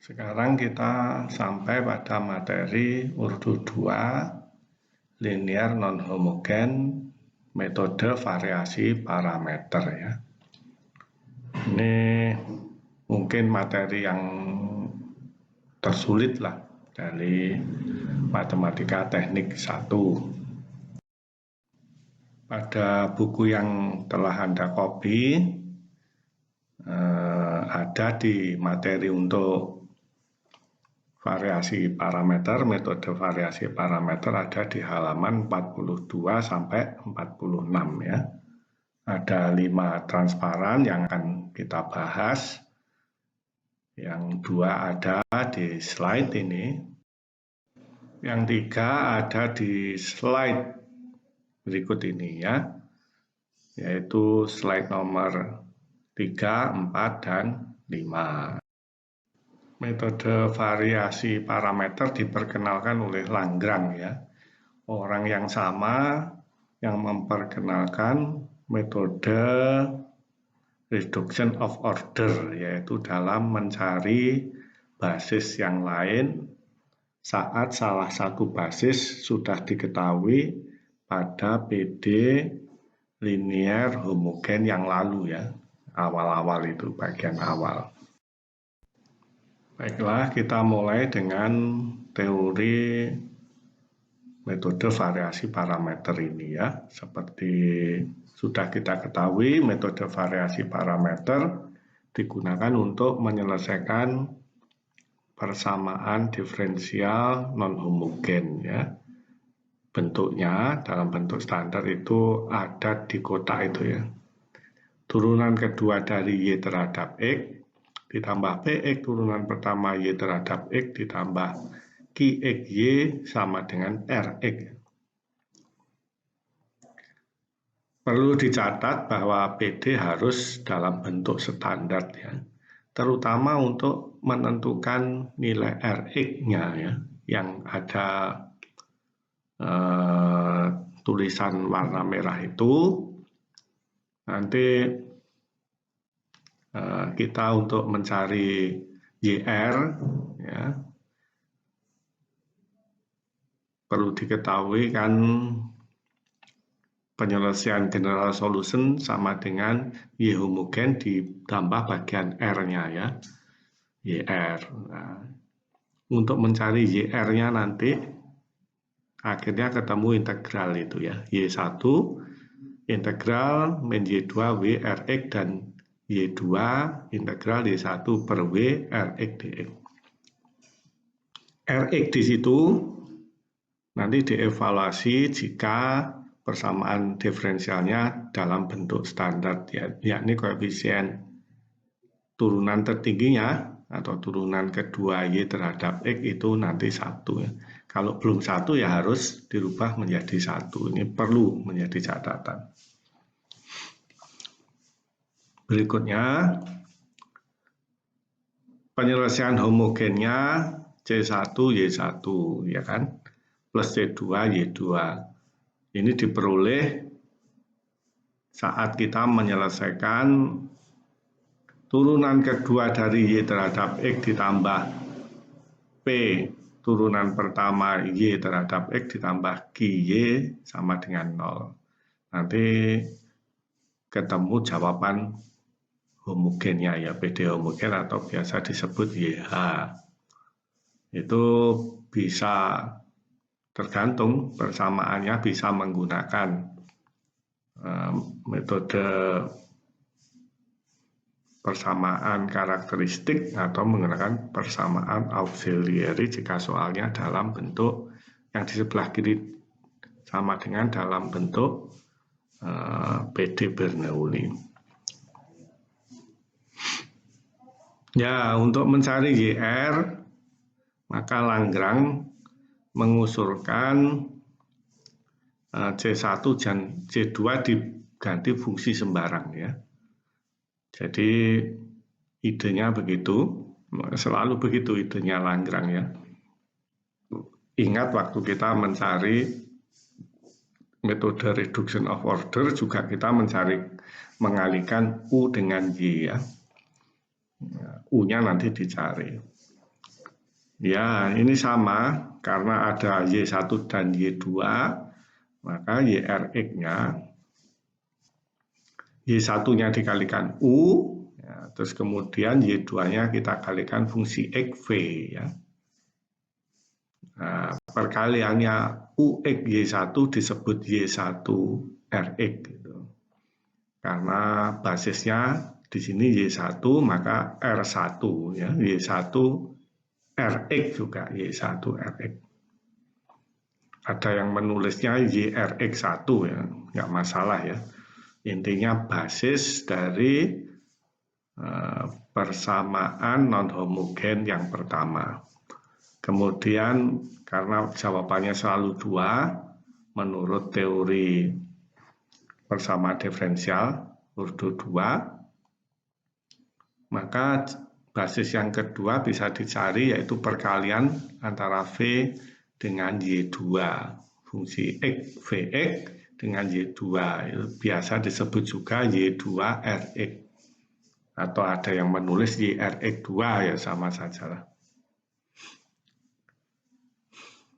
Sekarang kita sampai pada materi urdu 2, linear non-homogen, metode variasi parameter ya. Ini mungkin materi yang tersulit lah dari matematika teknik 1. Pada buku yang telah Anda copy, ada di materi untuk variasi parameter, metode variasi parameter ada di halaman 42 sampai 46 ya. Ada 5 transparan yang akan kita bahas. Yang 2 ada di slide ini. Yang 3 ada di slide berikut ini ya. Yaitu slide nomor 3, 4, dan 5. Metode variasi parameter diperkenalkan oleh Lagrange ya. Orang yang sama yang memperkenalkan metode reduction of order, yaitu dalam mencari basis yang lain saat salah satu basis sudah diketahui pada PD linear homogen yang lalu ya. Awal-awal itu, bagian awal. Baiklah, kita mulai dengan teori metode variasi parameter ini ya. Seperti sudah kita ketahui, metode variasi parameter digunakan untuk menyelesaikan persamaan diferensial non-homogen ya. Bentuknya dalam bentuk standar itu ada di kotak itu ya. Turunan kedua dari Y terhadap X ditambah Px turunan pertama Y terhadap X ditambah Qxy sama dengan Rx. Perlu dicatat bahwa PD harus dalam bentuk standar ya, terutama untuk menentukan nilai Rx-nya ya, yang ada tulisan warna merah itu. Nanti kita untuk mencari YR ya, perlu diketahui kan penyelesaian general solution sama dengan Y homogen ditambah bagian R-nya ya, YR. Nah, untuk mencari YR-nya nanti akhirnya ketemu integral itu ya, Y1 integral min Y2 W Rx dan Y2 integral Y1 per W Rx dx. Rx di situ nanti dievaluasi jika persamaan diferensialnya dalam bentuk standar ya, yakni koefisien turunan tertingginya atau turunan kedua Y terhadap X itu nanti 1 ya. Kalau belum 1 ya harus dirubah menjadi 1. Ini perlu menjadi catatan. Berikutnya, penyelesaian homogennya C1 Y1 ya kan, plus C2 Y2. Ini diperoleh saat kita menyelesaikan turunan kedua dari Y terhadap X ditambah P turunan pertama Y terhadap X ditambah QY sama dengan 0. Nanti ketemu jawaban homogennya ya, PD homogen atau biasa disebut YH. Itu bisa tergantung persamaannya, bisa menggunakan metode persamaan karakteristik atau menggunakan persamaan auxiliary jika soalnya dalam bentuk yang di sebelah kiri sama dengan dalam bentuk PD Bernoulli. Ya, untuk mencari YR, maka Lagrange mengusulkan C1 dan C2 diganti fungsi sembarang ya. Jadi idenya begitu, selalu begitu idenya Lagrange ya. Ingat waktu kita mencari metode reduction of order juga kita mengalihkan U dengan Y ya. U-nya nanti dicari. Ya, ini sama karena ada Y1 dan Y2, maka YRX-nya Y1-nya dikalikan U, ya, terus kemudian Y2-nya kita kalikan fungsi X V. Ya. Nah, perkaliannya UX Y1 disebut Y1 RX. Gitu. Karena basisnya di sini Y1, maka R1. Ya. Y1 RX juga, Y1 RX. Ada yang menulisnya YRX1 ya, nggak masalah ya. Intinya basis dari persamaan non-homogen yang pertama. Kemudian karena jawabannya selalu 2, menurut teori persamaan diferensial ordo 2, maka basis yang kedua bisa dicari yaitu perkalian antara V dengan Y2. Fungsi X, Vx dengan Y2. Itu biasa disebut juga Y2Rx. Atau ada yang menulis YRX2 ya sama saja lah.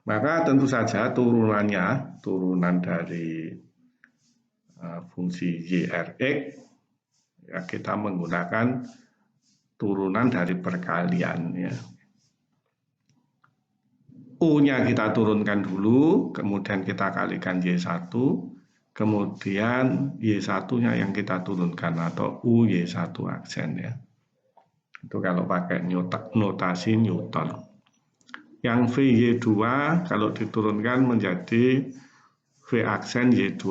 Maka tentu saja turunannya, turunan dari fungsi YRX, ya kita menggunakan turunan dari perkalian ya. U-nya kita turunkan dulu, kemudian kita kalikan Y1, kemudian Y1-nya yang kita turunkan atau U Y1 aksen ya. Itu kalau pakai notasi Newton. Yang VY2 kalau diturunkan menjadi V aksen Y2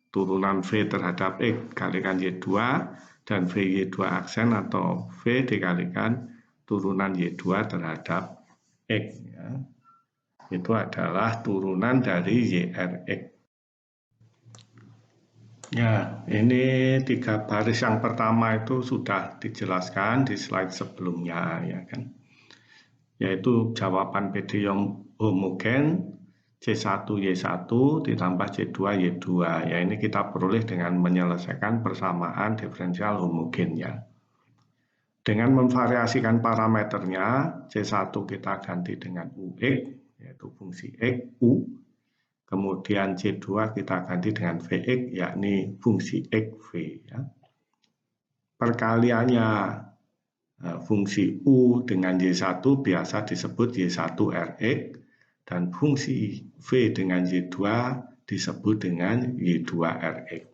turunan V terhadap X kalikan Y2 dan VY2 aksen atau V dikalikan turunan Y2 terhadap X ya. Itu adalah turunan dari YRX. Ya, ini 3 baris yang pertama itu sudah dijelaskan di slide sebelumnya ya kan. Yaitu jawaban PD yang homogen C1Y1 ditambah C2Y2. Ya ini kita peroleh dengan menyelesaikan persamaan diferensial homogen ya. Dengan memvariasikan parameternya, C1 kita ganti dengan UX, yaitu fungsi X, U. Kemudian C2 kita ganti dengan Vx, yakni fungsi X, V. Ya. Perkaliannya fungsi U dengan Y1 biasa disebut Y1Rx, dan fungsi V dengan Y2 disebut dengan Y2Rx.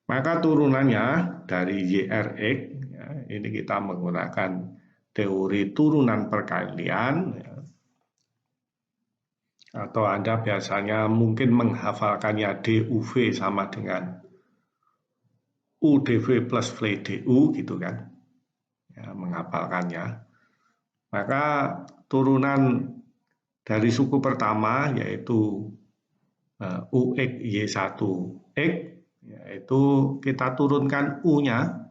Maka turunannya dari YRX, ya, ini kita menggunakan teori turunan perkalian, ya. Atau Anda biasanya mungkin menghafalkannya DUV sama dengan UDV plus VDU gitu kan, ya, menghafalkannya. Maka turunan dari suku pertama yaitu UX Y1X, yaitu kita turunkan U-nya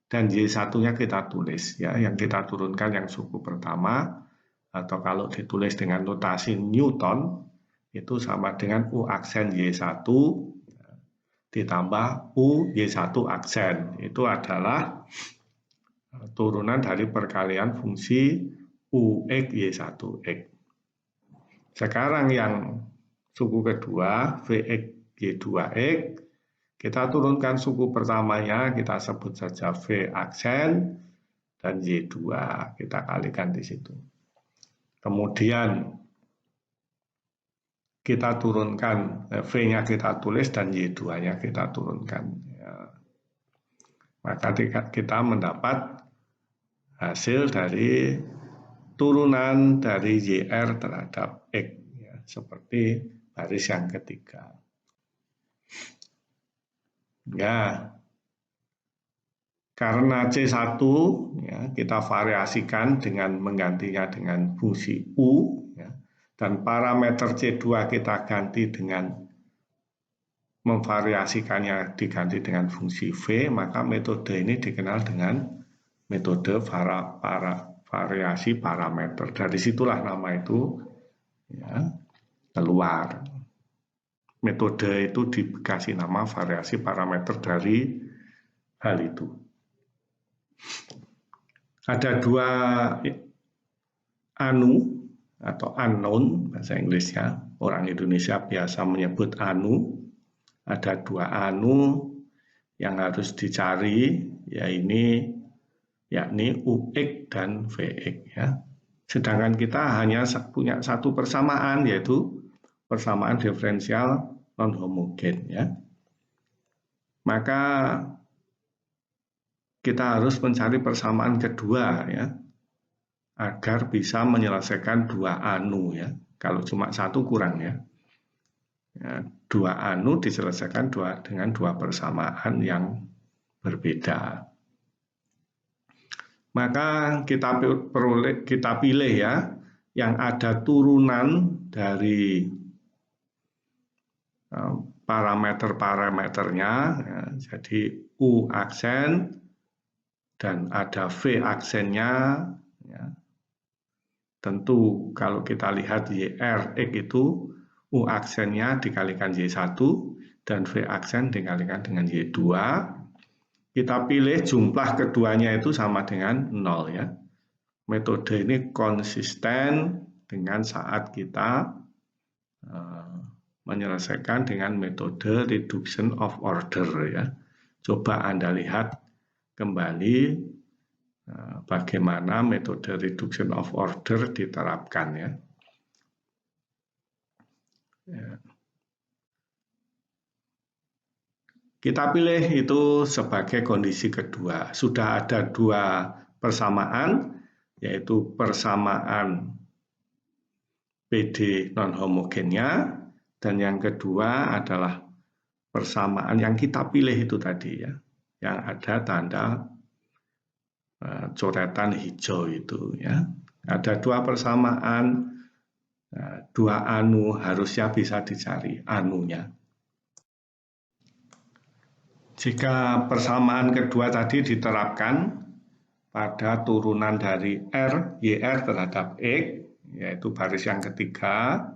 dan Y1-nya kita tulis ya, yang kita turunkan yang suku pertama atau kalau ditulis dengan notasi Newton itu sama dengan U aksen Y1 ditambah U Y1 aksen. Itu adalah turunan dari perkalian fungsi UX Y1X. Sekarang yang suku kedua Vx Y2X, kita turunkan suku pertamanya, kita sebut saja V aksen, dan Y2 kita kalikan di situ. Kemudian kita turunkan V-nya kita tulis dan Y2-nya kita turunkan. Ya. Maka kita mendapat hasil dari turunan dari YR terhadap X, ya, seperti baris yang ketiga. Ya, karena C1 ya, kita variasikan dengan menggantinya dengan fungsi U ya, dan parameter C2 kita ganti dengan memvariasikannya diganti dengan fungsi V, maka metode ini dikenal dengan metode variasi parameter. Dari situlah nama itu ya, keluar. Metode itu dikasih nama variasi parameter dari hal itu. Ada dua anu atau unknown bahasa Inggrisnya. Orang Indonesia biasa menyebut anu. Ada dua anu yang harus dicari, yakni UX dan VX ya. Sedangkan kita hanya punya satu persamaan, yaitu persamaan diferensial non homogen ya. Maka kita harus mencari persamaan kedua ya, agar bisa menyelesaikan dua anu ya. Kalau cuma satu kurang ya. Dua anu diselesaikan dengan dua persamaan yang berbeda. Maka kita pilih ya yang ada turunan dari parameter-parameternya ya, jadi U aksen dan ada V aksennya ya. Tentu kalau kita lihat YR X itu U aksennya dikalikan Y1 dan V aksen dikalikan dengan Y2. Kita pilih jumlah keduanya itu sama dengan 0 ya. Metode ini konsisten dengan saat kita menyelesaikan dengan metode reduction of order ya. Coba Anda lihat kembali bagaimana metode reduction of order diterapkan ya. Kita pilih itu sebagai kondisi kedua. Sudah ada dua persamaan, yaitu persamaan PD non homogennya, dan yang kedua adalah persamaan yang kita pilih itu tadi ya, yang ada tanda coretan hijau itu ya. Ada dua persamaan, dua anu harusnya bisa dicari anunya. Jika persamaan kedua tadi diterapkan pada turunan dari R, YR terhadap X, yaitu baris yang ketiga,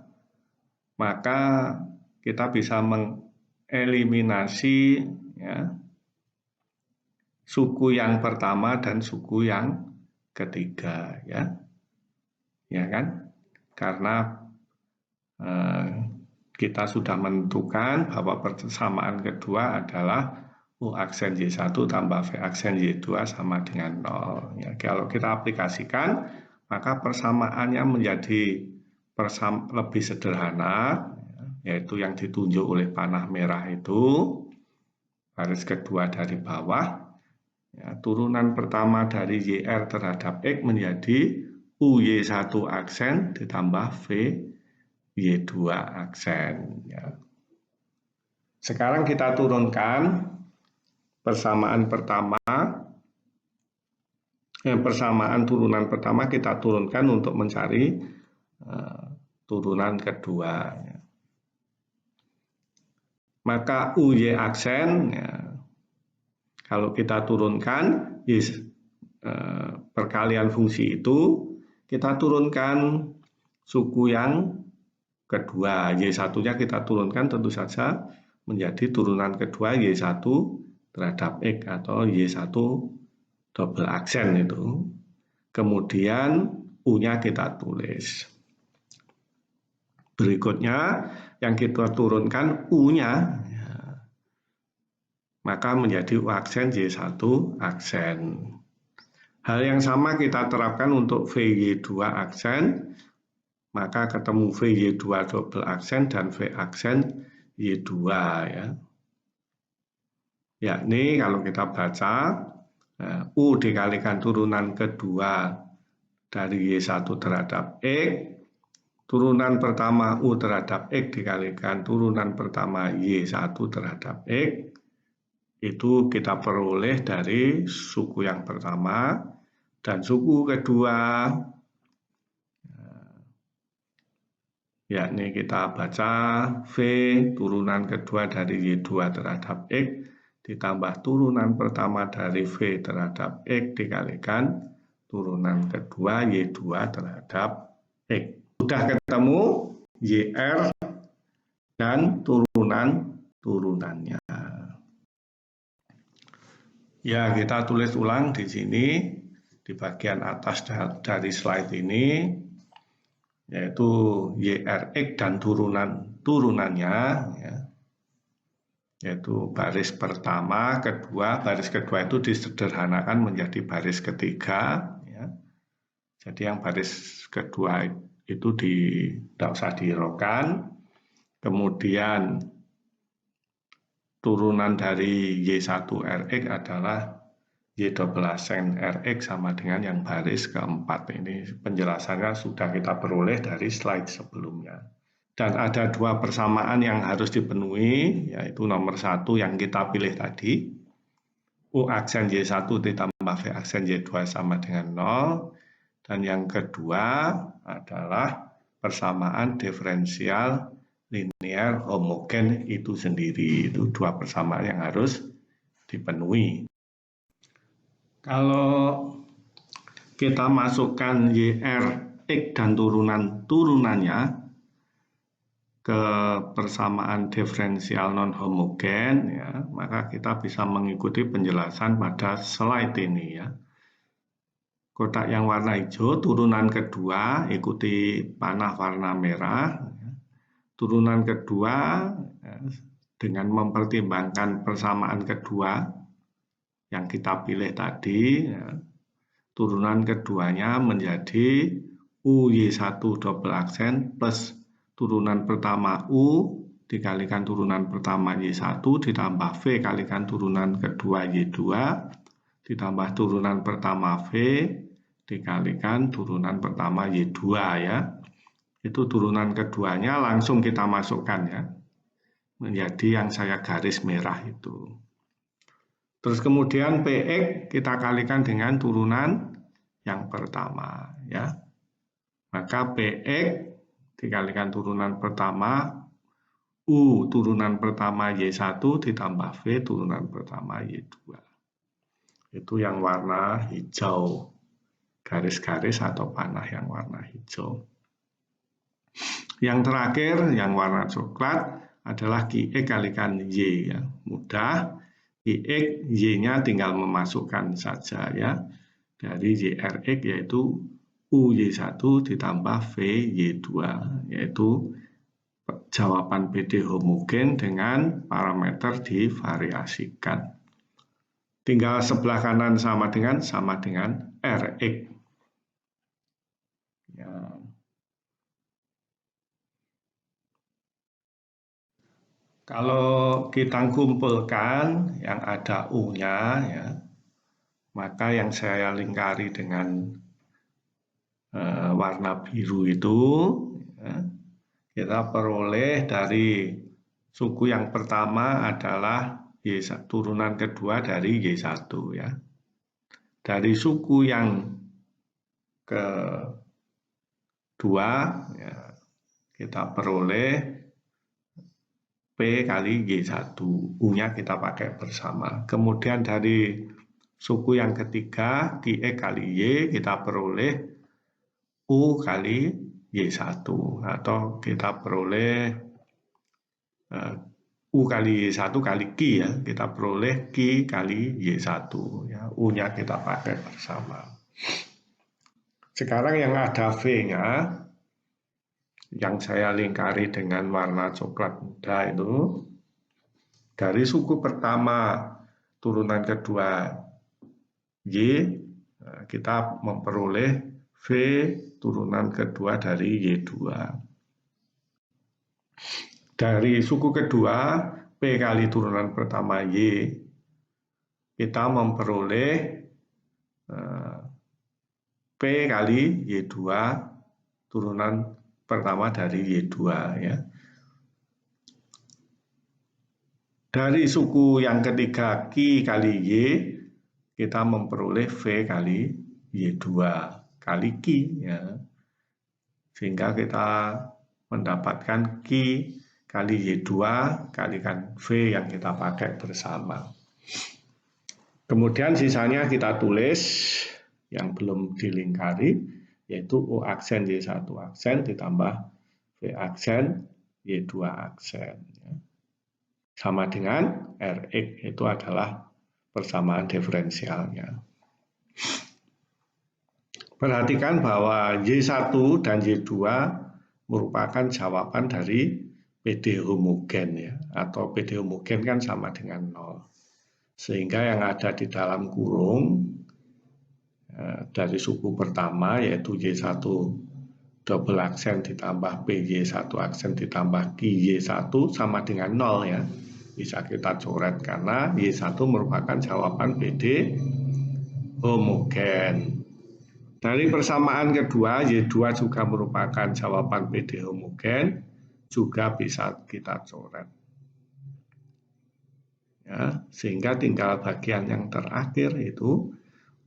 maka kita bisa mengeliminasi ya, suku yang pertama dan suku yang ketiga ya. Ya kan? Karena kita sudah menentukan bahwa persamaan kedua adalah U aksen Y1 tambah V aksen Y2 sama dengan 0. Ya, kalau kita aplikasikan, maka persamaannya menjadi lebih sederhana, yaitu yang ditunjuk oleh panah merah itu, baris kedua dari bawah. Ya, turunan pertama dari YR terhadap X menjadi UY1 aksen ditambah VY2 aksen. Ya. Sekarang kita turunkan persamaan pertama, persamaan turunan pertama kita turunkan untuk mencari turunan kedua. Ya. Maka UY aksen, ya, kalau kita turunkan perkalian fungsi itu, kita turunkan suku yang kedua, Y1-nya kita turunkan tentu saja menjadi turunan kedua Y1 terhadap X atau Y1 double aksen itu. Kemudian U-nya kita tulis. Berikutnya yang kita turunkan U-nya, maka menjadi U aksen Y1 aksen. Hal yang sama kita terapkan untuk VY2 aksen, maka ketemu VY2 double aksen dan V aksen Y2 ya. Yakni kalau kita baca U dikalikan turunan kedua dari Y1 terhadap X, turunan pertama U terhadap X dikalikan turunan pertama Y1 terhadap X, itu kita peroleh dari suku yang pertama, dan suku kedua yakni kita baca V turunan kedua dari Y2 terhadap X ditambah turunan pertama dari V terhadap X dikalikan turunan kedua Y2 terhadap X. Sudah ketemu YR dan turunannya. Ya, kita tulis ulang di sini. di bagian atas dari slide ini, yaitu YRX dan turunannya, ya, yaitu baris pertama, kedua. Baris kedua itu disederhanakan menjadi baris ketiga, ya. Jadi yang baris kedua itu tidak usah dihiraukan. Kemudian turunan dari Y1RX adalah Y12RX sama dengan yang baris keempat. Ini penjelasannya sudah kita peroleh dari slide sebelumnya. Dan ada dua persamaan yang harus dipenuhi, yaitu nomor satu yang kita pilih tadi, U aksen Y1 ditambah V aksen Y2 sama dengan 0. Dan yang kedua adalah persamaan diferensial linear homogen itu sendiri. Itu dua persamaan yang harus dipenuhi. Kalau kita masukkan YRX dan turunannya ke persamaan diferensial non homogen, ya, maka kita bisa mengikuti penjelasan pada slide ini, ya. Kotak yang warna hijau, turunan kedua, ikuti panah warna merah. Turunan kedua, dengan mempertimbangkan persamaan kedua yang kita pilih tadi, turunan keduanya menjadi UY1 double aksen plus turunan pertama U dikalikan turunan pertama Y1 ditambah V kalikan turunan kedua Y2 ditambah turunan pertama V dikalikan turunan pertama Y2, ya. Itu turunan keduanya langsung kita masukkan, ya, menjadi yang saya garis merah itu. Terus kemudian PX kita kalikan dengan turunan yang pertama, ya. Maka PX dikalikan turunan pertama U turunan pertama Y1 ditambah V turunan pertama Y2. Itu yang warna hijau, garis-garis atau panah yang warna hijau. Yang terakhir, yang warna coklat adalah QX kalikan Y, ya. Mudah, QX Y-nya tinggal memasukkan saja, ya. Dari YRX yaitu UY1 ditambah VY2, yaitu jawaban PD homogen dengan parameter divariasikan. Tinggal sebelah kanan sama dengan RX. Ya. Kalau kita kumpulkan yang ada U-nya, ya, maka yang saya lingkari dengan warna biru itu, ya, kita peroleh dari suku yang pertama adalah Y1, turunan kedua dari Y1, ya. Dari suku yang kedua, ya, kita peroleh P kali Y1, U-nya kita pakai bersama. Kemudian dari suku yang ketiga, QX kali Y, kita peroleh U kali Y1, atau kita peroleh U kali Y1 kali Q, ya, kita peroleh Q kali Y1, ya, U-nya kita pakai bersama. Sekarang yang ada V-nya, yang saya lingkari dengan warna coklat muda itu, dari suku pertama turunan kedua Y, kita memperoleh V turunan kedua dari Y2. Dari suku kedua, P kali turunan pertama Y, kita memperoleh P kali Y2 turunan pertama dari Y2, ya. Dari suku yang ketiga Q kali Y, kita memperoleh V kali Y2 kali Q, ya. Sehingga kita mendapatkan Q kali Y2 kalikan V yang kita pakai bersama. Kemudian sisanya kita tulis yang belum dilingkari, yaitu U aksen Y1 aksen ditambah V aksen Y2 aksen. Sama dengan RX, itu adalah persamaan diferensialnya. Perhatikan bahwa Y1 dan Y2 merupakan jawaban dari PD homogen ya, atau PD homogen kan sama dengan 0. Sehingga yang ada di dalam kurung dari suku pertama yaitu Y1 double aksen ditambah PY1 aksen ditambah QY1 sama dengan 0 ya. Bisa kita coret karena Y1 merupakan jawaban PD homogen. Dari persamaan kedua, Y2 juga merupakan jawaban PD homogen, juga bisa kita coret. Ya, sehingga tinggal bagian yang terakhir itu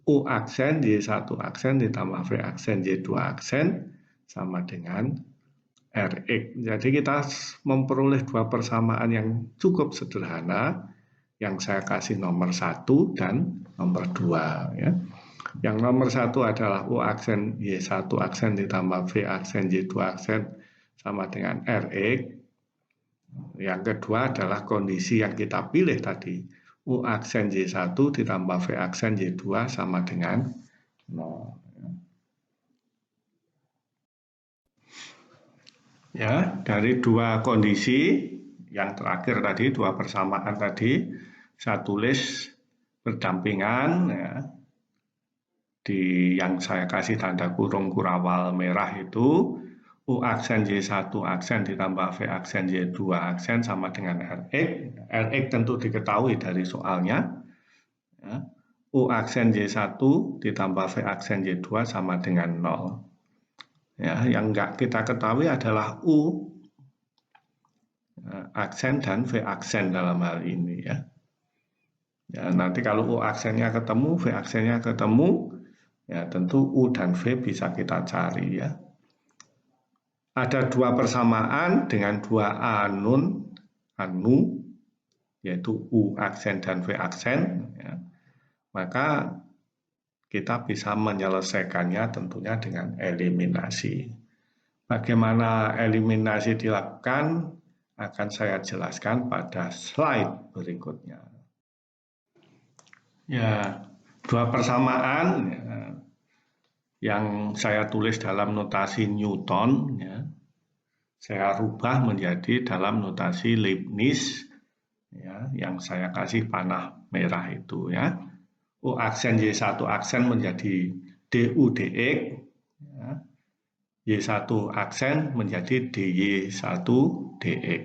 U aksen Y1 aksen ditambah V aksen Y2 aksen sama dengan Rx. Jadi kita memperoleh dua persamaan yang cukup sederhana, yang saya kasih nomor 1 dan nomor 2 ya. Yang nomor 1 adalah U aksen Y1 aksen ditambah V aksen Y2 aksen sama dengan Rx. Yang kedua adalah kondisi yang kita pilih tadi. U aksen Y1 ditambah V aksen Y2 sama dengan 0. Ya, dari dua kondisi yang terakhir tadi, dua persamaan tadi, saya tulis berdampingan ya. Di yang saya kasih tanda kurung kurawal merah itu U aksen Y1 aksen ditambah V aksen Y2 aksen sama dengan Rx. Rx tentu diketahui dari soalnya. Ya. U aksen Y1 ditambah V aksen Y2 sama dengan 0. Ya, yang enggak kita ketahui adalah U aksen dan V aksen dalam hal ini ya. Ya, nanti kalau U aksennya ketemu, V aksennya ketemu, ya tentu U dan V bisa kita cari ya. Ada dua persamaan dengan dua anu, yaitu U aksen dan V aksen. Ya. Maka kita bisa menyelesaikannya tentunya dengan eliminasi. Bagaimana eliminasi dilakukan akan saya jelaskan pada slide berikutnya. Ya, dua persamaan ya, yang saya tulis dalam notasi Newton ya, saya rubah menjadi dalam notasi Leibniz ya, yang saya kasih panah merah itu ya. U aksen Y1 aksen menjadi DU dx ya. Y1 aksen menjadi DY1 dx.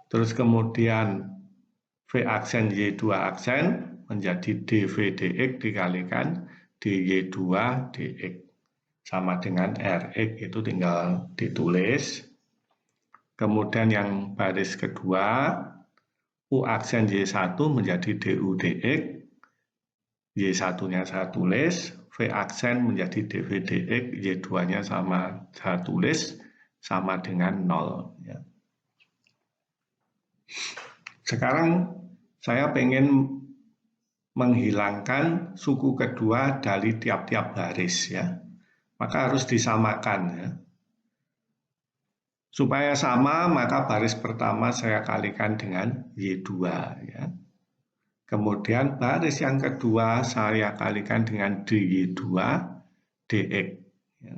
Terus kemudian V aksen Y2 aksen menjadi dV dx dikalikan dy2 dx sama dengan Rx, itu tinggal ditulis. Kemudian yang baris kedua U aksen Y1 menjadi du dx, Y1-nya saya tulis, V aksen menjadi dV dx, Y2-nya sama saya tulis sama dengan 0 ya. Sekarang saya pengen menghilangkan suku kedua dari tiap-tiap baris ya. Maka harus disamakan ya. Supaya sama, maka baris pertama saya kalikan dengan Y2 ya. Kemudian baris yang kedua saya kalikan dengan dy2 dx ya.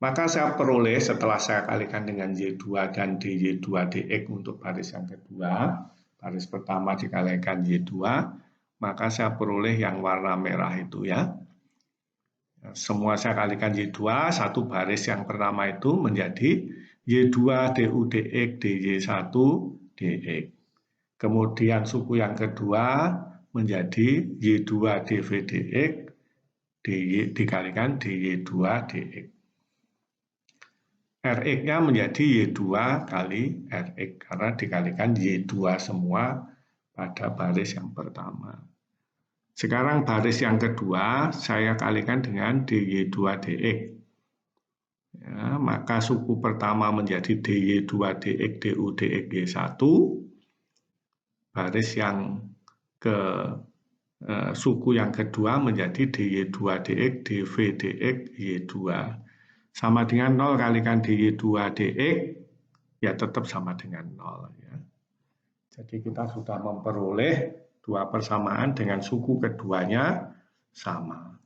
Maka saya peroleh setelah saya kalikan dengan Y2 dan dy2 dx untuk baris yang kedua, baris pertama dikalikan Y2, maka saya peroleh yang warna merah itu ya. Semua saya kalikan Y2, satu baris yang pertama itu menjadi Y2 du dx dy1 dx. Kemudian suku yang kedua menjadi Y2 dv dx dikalikan dy2 dx. Rx-nya menjadi Y2 kali Rx karena dikalikan Y2 semua pada baris yang pertama. Sekarang baris yang kedua saya kalikan dengan dy2 dx. Ya, maka suku pertama menjadi dy2 dx du dx y1. Baris yang suku yang kedua menjadi dy2 dx dv dx y2. Sama dengan 0 kalikan dy2 dx, ya tetap sama dengan 0 ya. Jadi kita sudah memperoleh dua persamaan dengan suku keduanya sama.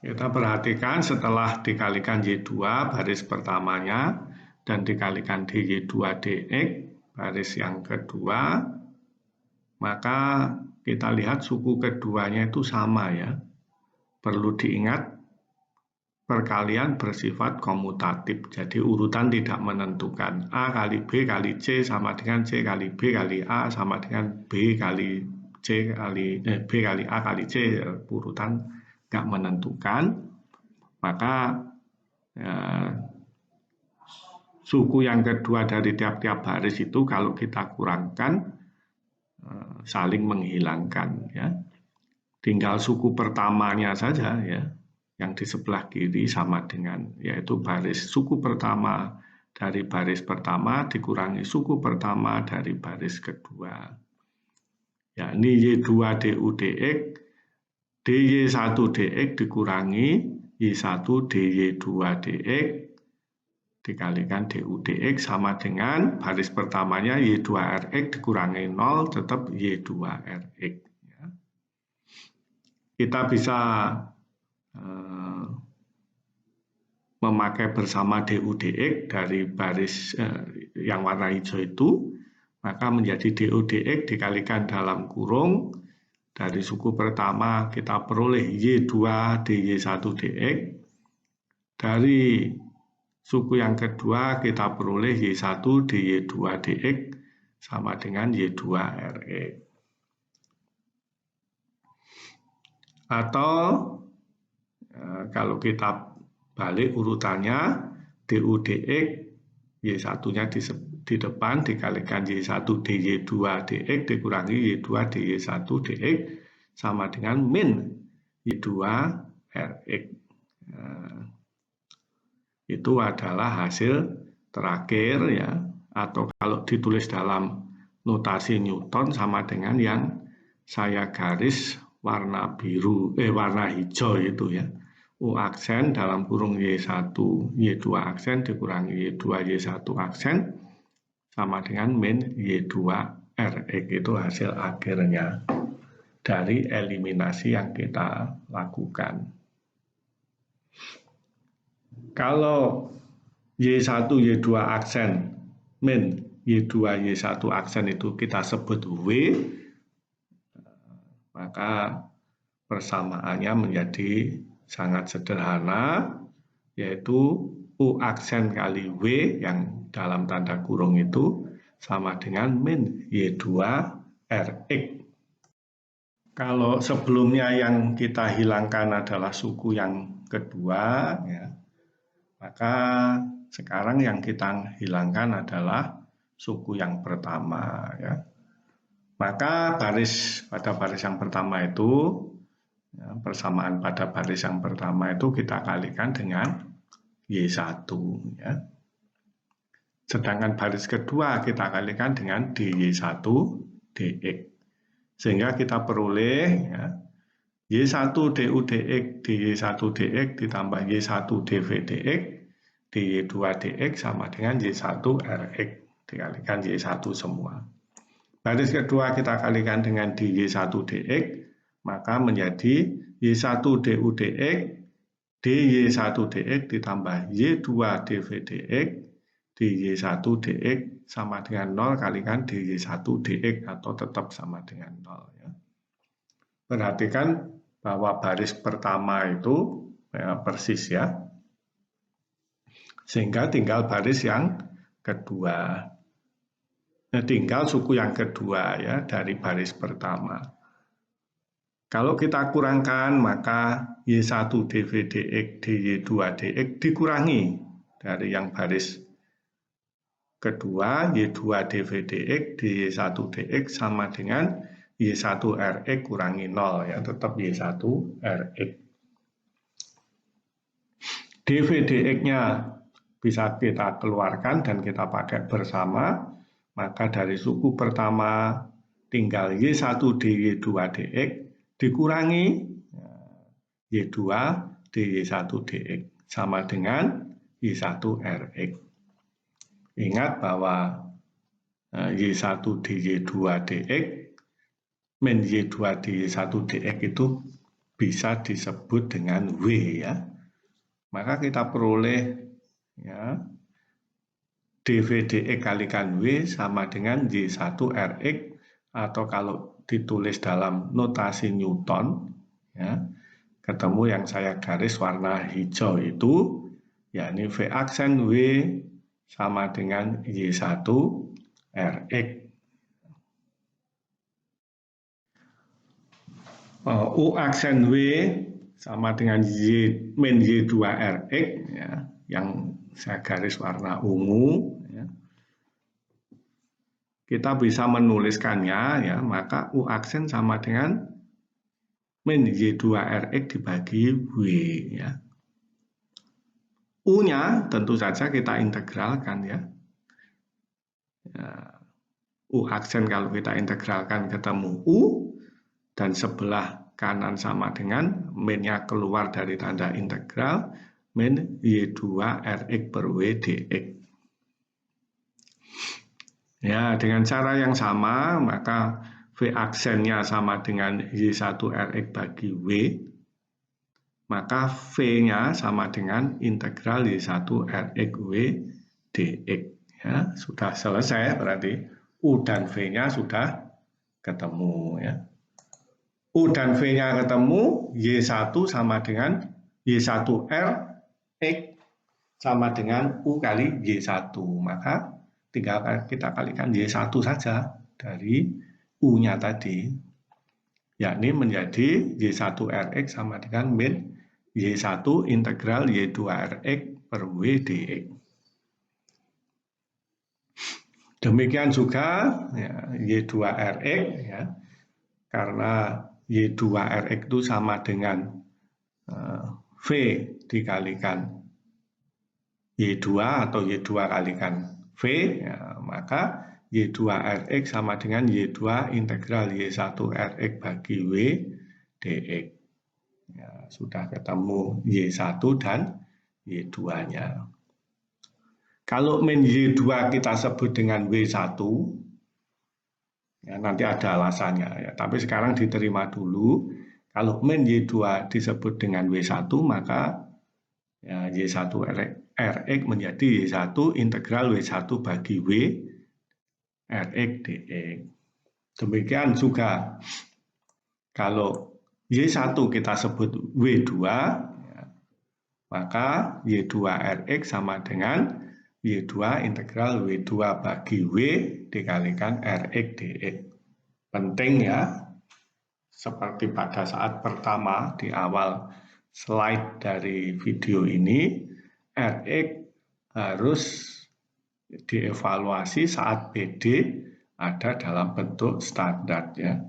Kita perhatikan setelah dikalikan Y2 baris pertamanya dan dikalikan DY2 DX baris yang kedua, maka kita lihat suku keduanya itu sama ya. Perlu diingat perkalian bersifat komutatif, jadi urutan tidak menentukan. A kali B kali C sama dengan C kali B kali A sama dengan B kali C kali B kali A kali C, urutan tidak menentukan. Maka suku yang kedua dari tiap-tiap baris itu kalau kita kurangkan saling menghilangkan ya. Tinggal suku pertamanya saja ya yang di sebelah kiri sama dengan, yaitu baris suku pertama dari baris pertama dikurangi suku pertama dari baris kedua. Ya, ini Y2 DU DX, DY1 DX dikurangi Y1 DY2 DX dikalikan DU DX sama dengan baris pertamanya Y2 RX dikurangi 0 tetap Y2 RX. Ya. Kita bisa memakai bersama DU DX dari baris yang warna hijau itu, maka menjadi DU DX dikalikan dalam kurung dari suku pertama kita peroleh Y2 DY1 DX, dari suku yang kedua kita peroleh Y1 DY2 DX sama dengan Y2 RX. Atau kalau kita balik urutannya, DU DX Y1-nya di depan dikalikan Y1 DY2 DX dikurangi Y2 DY1 DX sama dengan min Y2 RX. Itu adalah hasil terakhir ya, atau kalau ditulis dalam notasi Newton sama dengan yang saya garis warna biru, warna hijau itu ya. U aksen dalam kurung Y1, Y2 aksen dikurangi Y2, Y1 aksen sama dengan min Y2 RX. Itu hasil akhirnya dari eliminasi yang kita lakukan. Kalau Y1, Y2 aksen min Y2, Y1 aksen itu kita sebut W, maka persamaannya menjadi sangat sederhana, yaitu U aksen kali W yang dalam tanda kurung itu sama dengan min Y2 RX. Kalau sebelumnya yang kita hilangkan adalah suku yang kedua, ya, maka sekarang yang kita hilangkan adalah suku yang pertama. Ya. Maka pada baris yang pertama itu, ya, persamaan pada baris yang pertama itu kita kalikan dengan Y1. Ya. Sedangkan baris kedua kita kalikan dengan DY1 DX. Sehingga kita peroleh ya, Y1 DU DX DY1 DX ditambah Y1 DV DX DY2 DX sama dengan Y1 RX dikalikan Y1 semua. Baris kedua kita kalikan dengan DY1 DX, maka menjadi Y1 DU DX DY1 DX ditambah Y2 DV DX DY1 DX sama dengan 0 kalikan DY1 DX atau tetap sama dengan 0. Ya. Perhatikan bahwa baris pertama itu ya, persis ya. Sehingga tinggal baris yang kedua. Tinggal suku yang kedua ya dari baris pertama. Kalau kita kurangkan maka Y1 DV DX DY2 DX dikurangi dari yang baris kedua Y2 DV DX DY1 DX sama dengan Y1 RX kurangi 0 ya, tetap Y1 RX. DV DX-nya bisa kita keluarkan dan kita pakai bersama, maka dari suku pertama tinggal Y1 DY2 DX dikurangi Y2 DY1 DX sama dengan Y1 RX. Ingat bahwa Y1 DY2 DX min Y2 DY1 DX itu bisa disebut dengan W ya. Maka kita peroleh ya dV/dx kalikan W sama dengan Y1Rx, atau kalau ditulis dalam notasi Newton ya, ketemu yang saya garis warna hijau itu, yakni V aksen W sama dengan Y1Rx. U aksen W sama dengan min Y2Rx ya, yang saya garis warna ungu ya. Kita bisa menuliskannya ya, maka U aksen sama dengan min Y2Rx dibagi W ya. U-nya tentu saja kita integralkan ya. U aksen kalau kita integralkan ketemu U, dan sebelah kanan sama dengan min-nya keluar dari tanda integral, min Y2Rx per W dx. Ya, dengan cara yang sama, maka V aksennya sama dengan Y1Rx bagi W, maka V-nya sama dengan integral Y1Rx W dx. Ya, sudah selesai, berarti U dan V-nya sudah ketemu ya. U dan V-nya ketemu, Y1 sama dengan Y1Rx sama dengan U kali Y1. Maka tinggal kita kalikan Y1 saja dari U-nya tadi. Yakni menjadi Y1Rx sama dengan min Y1 integral Y2Rx per W dx. Demikian juga ya, Y2Rx ya, karena Y2Rx itu sama dengan V dikalikan Y2 atau Y2 kalikan V, ya, maka Y2Rx sama dengan Y2 integral Y1Rx bagi W dx. Ya, sudah ketemu Y1 dan Y2-nya. Kalau min Y2 kita sebut dengan W1, ya, nanti ada alasannya ya, tapi sekarang diterima dulu. Kalau min Y2 disebut dengan W1, maka ya, Y1Rx menjadi Y1 integral W1 bagi W Rx dx. Demikian juga kalau Y1 kita sebut W2, ya, maka Y2Rx sama dengan Y2 integral W2 bagi W dikalikan Rx dx. Penting ya, seperti pada saat pertama di awal slide dari video ini, Rx harus dievaluasi saat PD ada dalam bentuk standar ya,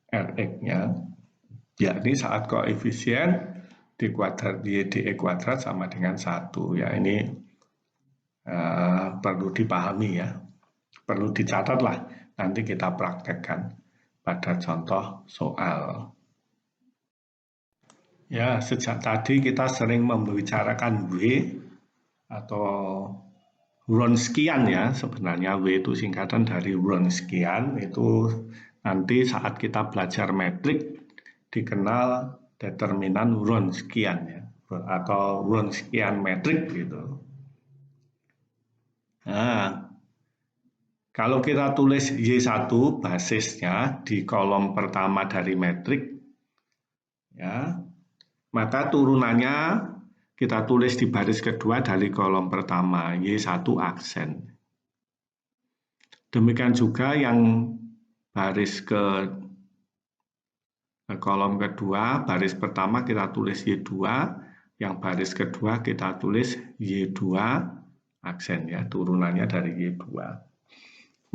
Rx-nya, yakni saat koefisien d kuadrat y dx kuadrat sama dengan 1 ya. Ini perlu dipahami ya, perlu dicatat lah, nanti kita praktekkan pada contoh soal. Ya, sejak tadi kita sering membicarakan W atau Wronskian ya, sebenarnya W itu singkatan dari Wronskian, itu nanti saat kita belajar metrik dikenal determinan Wronskian ya, atau Wronskian metrik gitu. Nah, kalau kita tulis Y1 basisnya di kolom pertama dari metrik, ya, maka turunannya kita tulis di baris kedua dari kolom pertama, Y1 aksen. Demikian juga yang baris ke kolom kedua, baris pertama kita tulis Y2, yang baris kedua kita tulis Y2 aksen ya, turunannya dari Y2.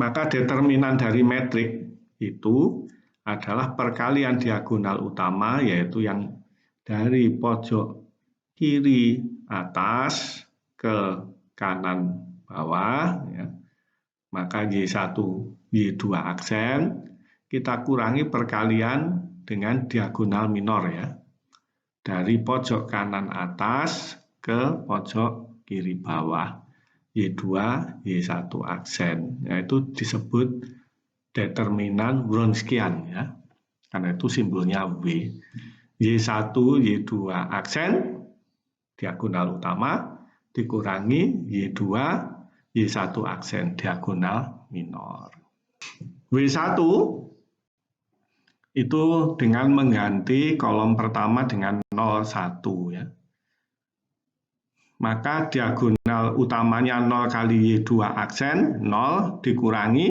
Maka determinan dari metrik itu adalah perkalian diagonal utama, yaitu yang dari pojok kiri atas ke kanan bawah ya. Maka Y1 Y2 aksen kita kurangi perkalian dengan diagonal minor ya, dari pojok kanan atas ke pojok kiri bawah, Y2 Y1 aksen, yaitu disebut determinan Wronskian ya, karena itu simbolnya W. Y1, Y2 aksen, diagonal utama, dikurangi Y2, Y1 aksen, diagonal minor. W1 itu dengan mengganti kolom pertama dengan 01 ya. Maka diagonal utamanya 0 kali Y2 aksen, 0 dikurangi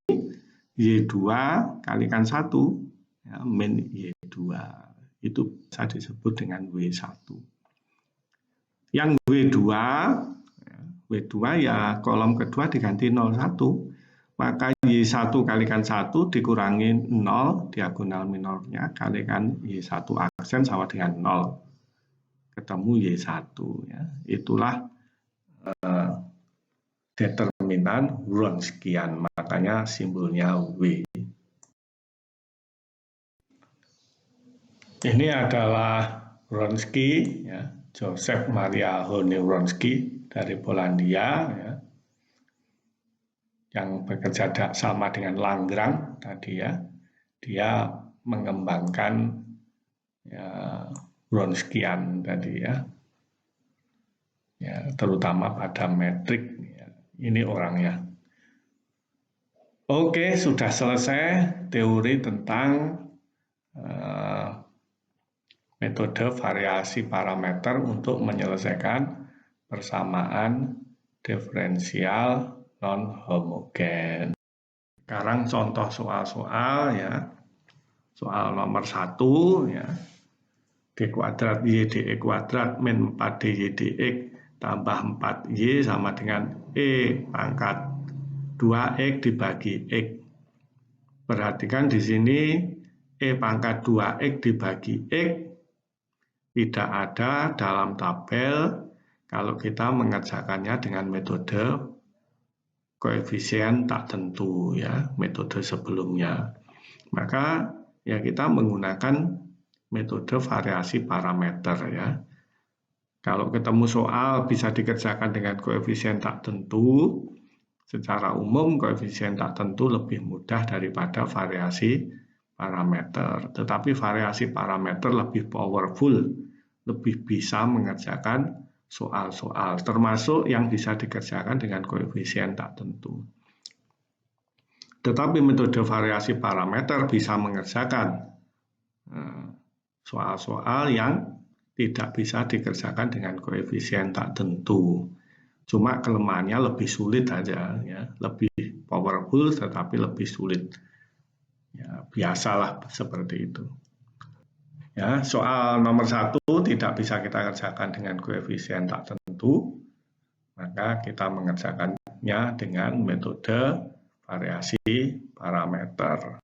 Y2 kalikan 1, ya, min Y2. Itu bisa disebut dengan W1. Yang W2 ya kolom kedua diganti 01. Maka Y1 kalikan 1 dikurangi 0, diagonal minornya kalikan Y1 aksen sama dengan 0. Ketemu Y1 ya. Itulah determinan Wronskian, makanya simbolnya W. Ini adalah Wronski ya, Joseph Maria Hone Wronski dari Polandia ya, yang bekerja sama dengan Lagrange tadi ya. Dia mengembangkan ya, Wronskian tadi ya, terutama pada metrik. Ya. Ini orangnya. Oke, sudah selesai teori tentang metode variasi parameter untuk menyelesaikan persamaan diferensial non-homogen. Sekarang contoh soal-soal ya. Soal nomor 1 ya. D kuadrat Y dE kuadrat min 4 DY dX tambah 4Y sama dengan E pangkat 2X dibagi X. Perhatikan di sini E pangkat 2X dibagi X tidak ada dalam tabel kalau kita mengerjakannya dengan metode koefisien tak tentu ya, metode sebelumnya. Maka ya kita menggunakan metode variasi parameter ya. Kalau ketemu soal bisa dikerjakan dengan koefisien tak tentu, secara umum koefisien tak tentu lebih mudah daripada variasi parameter. Tetapi variasi parameter lebih powerful, lebih bisa mengerjakan soal-soal, termasuk yang bisa dikerjakan dengan koefisien tak tentu. Tetapi metode variasi parameter bisa mengerjakan soal-soal yang tidak bisa dikerjakan dengan koefisien tak tentu. Cuma kelemahannya lebih sulit aja, ya. Lebih powerful tetapi lebih sulit. Ya, biasalah seperti itu. Ya, soal nomor 1 tidak bisa kita kerjakan dengan koefisien tak tentu, maka kita mengerjakannya dengan metode variasi parameter.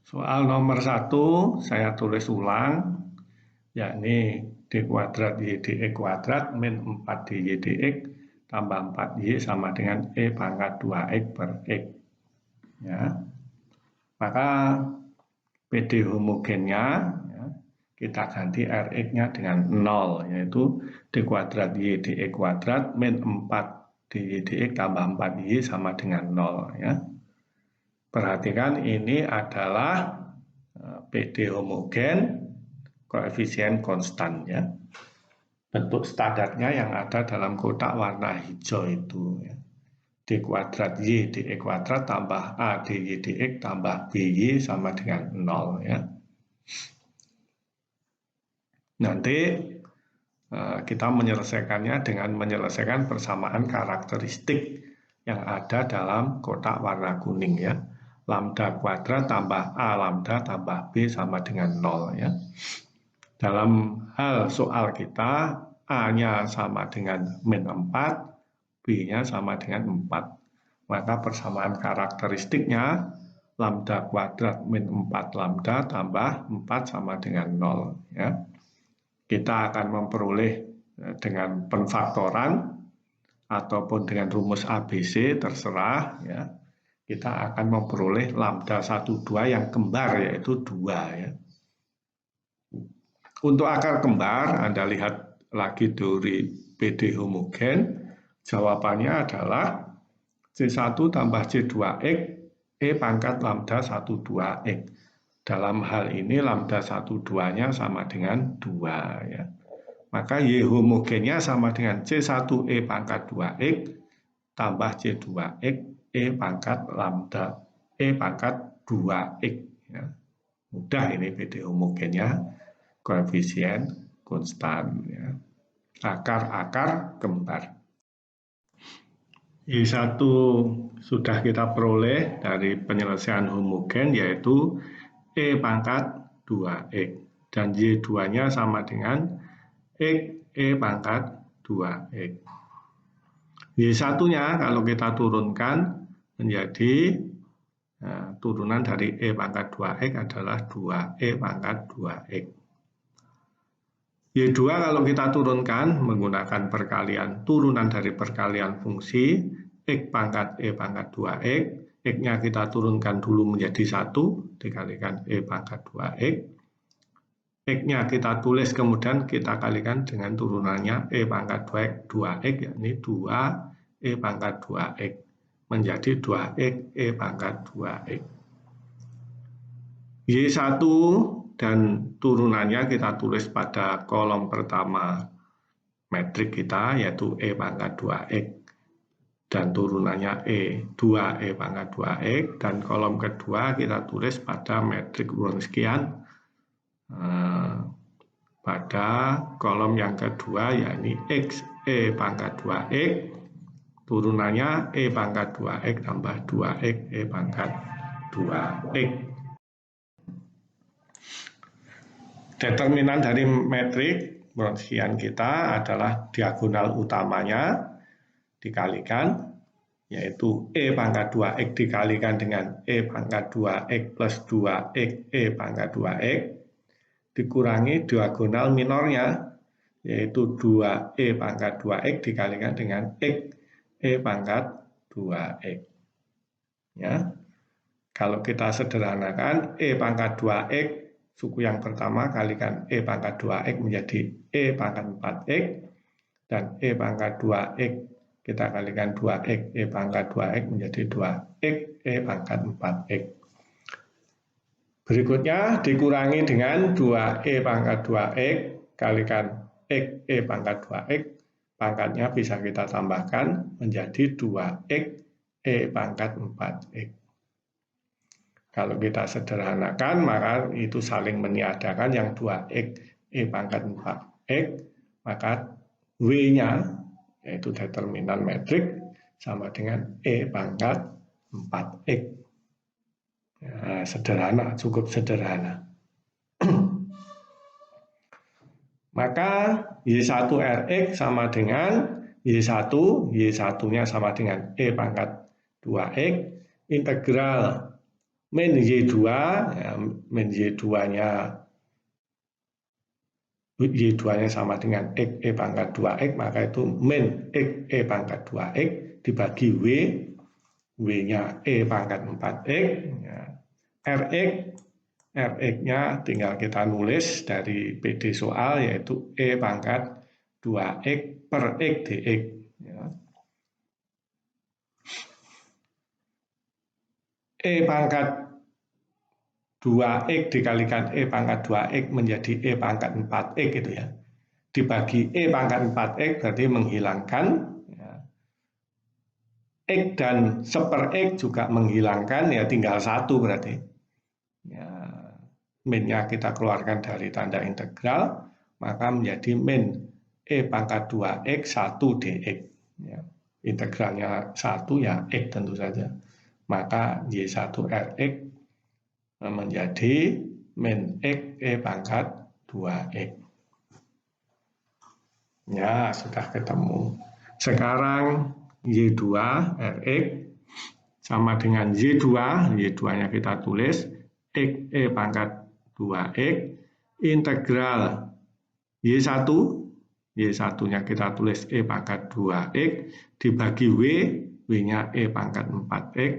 Soal nomor 1 saya tulis ulang, yakni D kuadrat Y dE kuadrat min 4 DY dX tambah 4Y sama dengan E pangkat 2X per X. Ya. Maka PD homogennya ya, kita ganti Rx-nya dengan 0, yaitu D kuadrat Y dE kuadrat min 4 DY dX tambah 4Y sama dengan 0. Ya. Perhatikan ini adalah PD homogen koefisien konstan ya. Bentuk standarnya yang ada dalam kotak warna hijau itu ya. D kuadrat Y dE kuadrat tambah A DY dX tambah BY sama dengan 0 ya. Nanti kita menyelesaikannya dengan menyelesaikan persamaan karakteristik yang ada dalam kotak warna kuning ya. Lambda kuadrat tambah A lambda tambah B sama dengan 0 ya. Dalam hal soal kita, A-nya sama dengan min 4, B-nya sama dengan 4. Maka persamaan karakteristiknya, lambda kuadrat min 4 lambda tambah 4 sama dengan 0. Ya. Kita akan memperoleh dengan penfaktoran, ataupun dengan rumus ABC, terserah. Ya. Kita akan memperoleh lambda 1, 2 yang kembar, yaitu 2. Ya. Untuk akar kembar, Anda lihat lagi teori PD homogen, jawabannya adalah C1 tambah C2X, E pangkat lambda 1, 2X. Dalam hal ini lambda 1, 2-nya sama dengan 2 ya. Maka Y homogennya sama dengan C1E pangkat 2X tambah C2X E pangkat lambda E pangkat 2X ya. Mudah ini PD homogennya, koefisien konstan ya. Akar-akar kembar. Y1 sudah kita peroleh dari penyelesaian homogen, yaitu E pangkat 2X. Dan Y2-nya sama dengan X E pangkat 2X. Y1-nya kalau kita turunkan menjadi turunan dari E pangkat 2X adalah 2E pangkat 2X. Y2 kalau kita turunkan menggunakan perkalian turunan dari perkalian fungsi X pangkat E pangkat 2X, X-nya kita turunkan dulu menjadi 1 dikalikan E pangkat 2X. X-nya kita tulis kemudian kita kalikan dengan turunannya E pangkat 2X, yakni 2 E pangkat 2X menjadi 2X E pangkat 2X. Y1 dan turunannya kita tulis pada kolom pertama metrik kita, yaitu E pangkat 2X. Dan turunannya E, 2E pangkat 2X. Dan kolom kedua kita tulis pada metrik Wronskian. Pada kolom yang kedua, yakni X E pangkat 2X. Turunannya E pangkat 2X tambah 2X E pangkat 2X. Determinan dari metrik Wronskian kita adalah diagonal utamanya dikalikan, yaitu E pangkat 2X dikalikan dengan E pangkat 2X plus 2X E pangkat 2X, dikurangi diagonal minornya, yaitu 2E pangkat 2X dikalikan dengan X E pangkat 2X. Ya. Kalau kita sederhanakan, E pangkat 2X suku yang pertama kalikan E pangkat 2X menjadi E pangkat 4X, dan E pangkat 2X kita kalikan 2X E pangkat 2X menjadi 2X E pangkat 4X. Berikutnya dikurangi dengan 2E pangkat 2X kalikan X E pangkat 2X, pangkatnya bisa kita tambahkan menjadi 2X E pangkat 4X. Kalau kita sederhanakan, maka itu saling meniadakan yang 2X E pangkat 4X, maka W-nya, yaitu determinan metrik, sama dengan E pangkat 4X. Nah, sederhana, cukup sederhana. Maka Y1Rx sama dengan Y1, Y1-nya sama dengan E pangkat 2X, integral min Y2, ya, min Y2-nya sama dengan X E pangkat 2X, maka itu min X E pangkat 2X dibagi W, W-nya E pangkat 4X, ya. Rx-nya tinggal kita nulis dari PD soal, yaitu E pangkat 2X per X dx. Ya. E pangkat 2X dikalikan E pangkat 2X menjadi E pangkat 4X gitu ya. Dibagi E pangkat 4X berarti menghilangkan ya. X dan seper X juga menghilangkan, ya tinggal 1 berarti. Ya, min-nya kita keluarkan dari tanda integral, maka menjadi min E pangkat 2X 1 dx. Ya, integralnya 1 ya X tentu saja. Maka Y1Rx menjadi min X E pangkat 2X. Ya, sudah ketemu. Sekarang Y2Rx sama dengan Y2, Y2-nya kita tulis X E pangkat 2X, integral Y1, Y1-nya kita tulis E pangkat 2X, dibagi W, W-nya E pangkat 4X,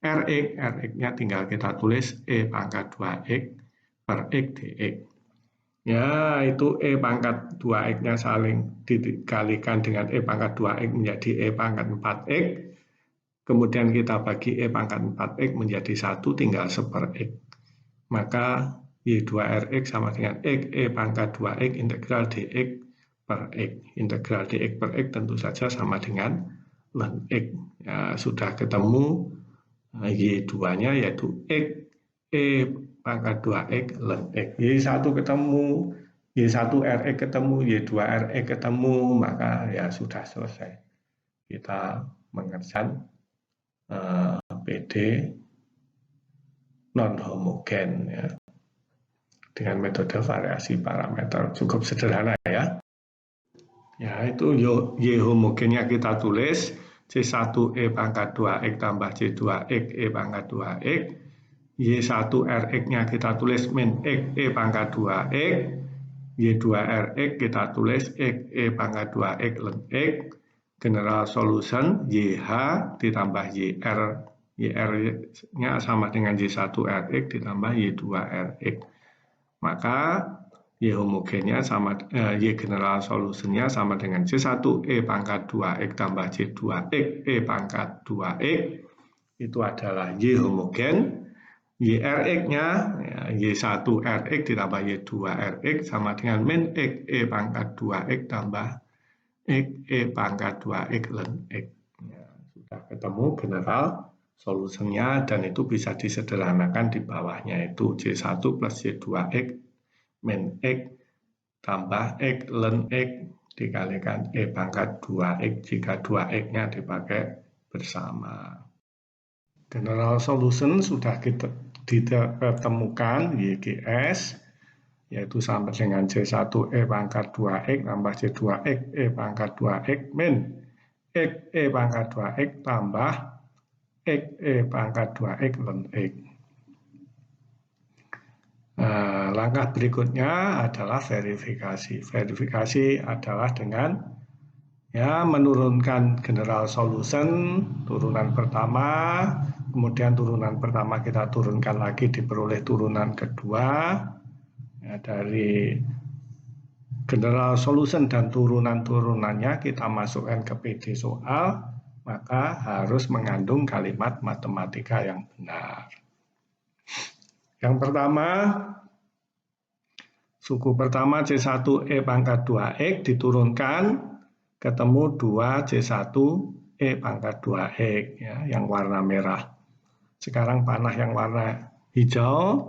Rx, Rx-nya tinggal kita tulis E pangkat 2X per X dx. Ya, itu E pangkat 2X-nya saling dikalikan dengan E pangkat 2X menjadi E pangkat 4X. Kemudian kita bagi E pangkat 4X menjadi 1, tinggal seper X. maka Y2Rx sama dengan X E pangkat 2X integral dx per X. Integral dx per X tentu saja sama dengan ln X. Ya, sudah ketemu Y2-nya yaitu X E pangkat 2X ln X. Y1 ketemu, Y1Rx ketemu, Y2Rx ketemu, maka ya sudah selesai. Kita mengerjakan PD non-homogen ya, dengan metode variasi parameter. Cukup sederhana ya. Ya, itu Y homogennya kita tulis C1E pangkat 2X tambah C2X E pangkat 2X. Y1Rx-nya kita tulis min X E pangkat 2X. Y2Rx kita tulis X E pangkat 2X ln X. General solution YH ditambah YR. YR-nya sama dengan Y1Rx ditambah Y2Rx. Maka Y homogennya sama, Y general solutionnya sama dengan C1E pangkat 2X tambah C2X E pangkat 2X. Itu adalah Y homogen. YRx-nya, ya, Y1Rx ditambah Y2Rx sama dengan min X E pangkat 2X tambah X E pangkat 2X ln X. Ya, sudah ketemu general solusinya, dan itu bisa disederhanakan di bawahnya itu C1 plus Y2X min X tambah X ln X dikalikan E pangkat 2X jika 2X-nya dipakai bersama. General solution sudah kita ditemukan YGS, yaitu sama dengan C1E pangkat 2X tambah C2X E pangkat 2X min X E pangkat 2X tambah X E pangkat 2X ln X. Langkah berikutnya adalah verifikasi. Verifikasi adalah dengan menurunkan general solution, turunan pertama, kemudian turunan pertama kita turunkan lagi diperoleh turunan kedua. Ya, dari general solution dan turunan-turunannya kita masukkan ke PD soal, maka harus mengandung kalimat matematika yang benar. Yang pertama, suku pertama C1E pangkat 2X diturunkan, ketemu 2C1E pangkat 2X, ya, yang warna merah. Sekarang panah yang warna hijau,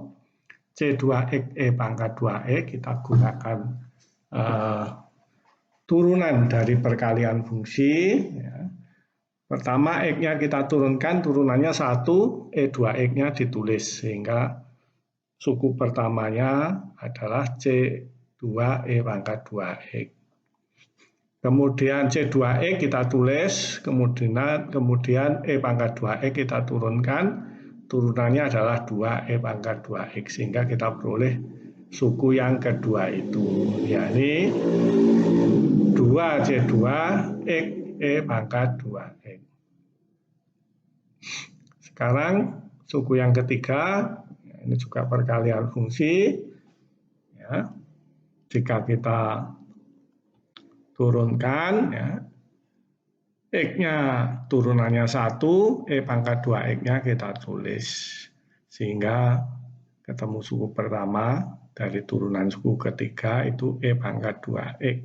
C2X E pangkat 2X, kita gunakan turunan dari perkalian fungsi. Ya. Pertama X-nya kita turunkan, turunannya 1, E2X-nya ditulis, sehingga suku pertamanya adalah C2E pangkat 2X. Kemudian C2X kita tulis, kemudian E pangkat 2X kita turunkan, turunannya adalah 2E pangkat 2X, sehingga kita peroleh suku yang kedua itu, yakni 2C2X E pangkat 2X. Sekarang suku yang ketiga, ini juga perkalian fungsi. Ya. Jika kita turunkan, ya, X-nya turunannya 1, E pangkat 2X-nya kita tulis. Sehingga ketemu suku pertama dari turunan suku ketiga itu E pangkat 2X.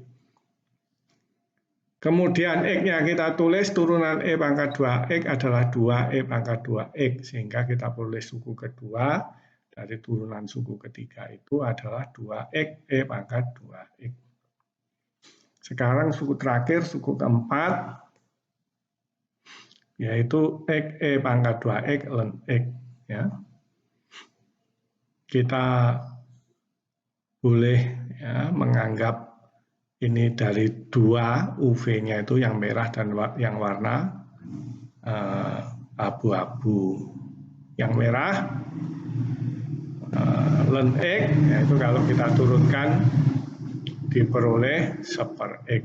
Kemudian X-nya kita tulis, turunan E pangkat 2X adalah 2E pangkat 2X. Sehingga kita peroleh suku kedua dari turunan suku ketiga itu adalah 2X E pangkat 2X. Sekarang suku terakhir, suku keempat, yaitu X E pangkat 2X ln X. Ya. Kita boleh menganggap ini dari dua UV-nya itu yang merah dan yang warna abu-abu. Yang merah ln X, yaitu kalau kita turunkan diperoleh 1/X.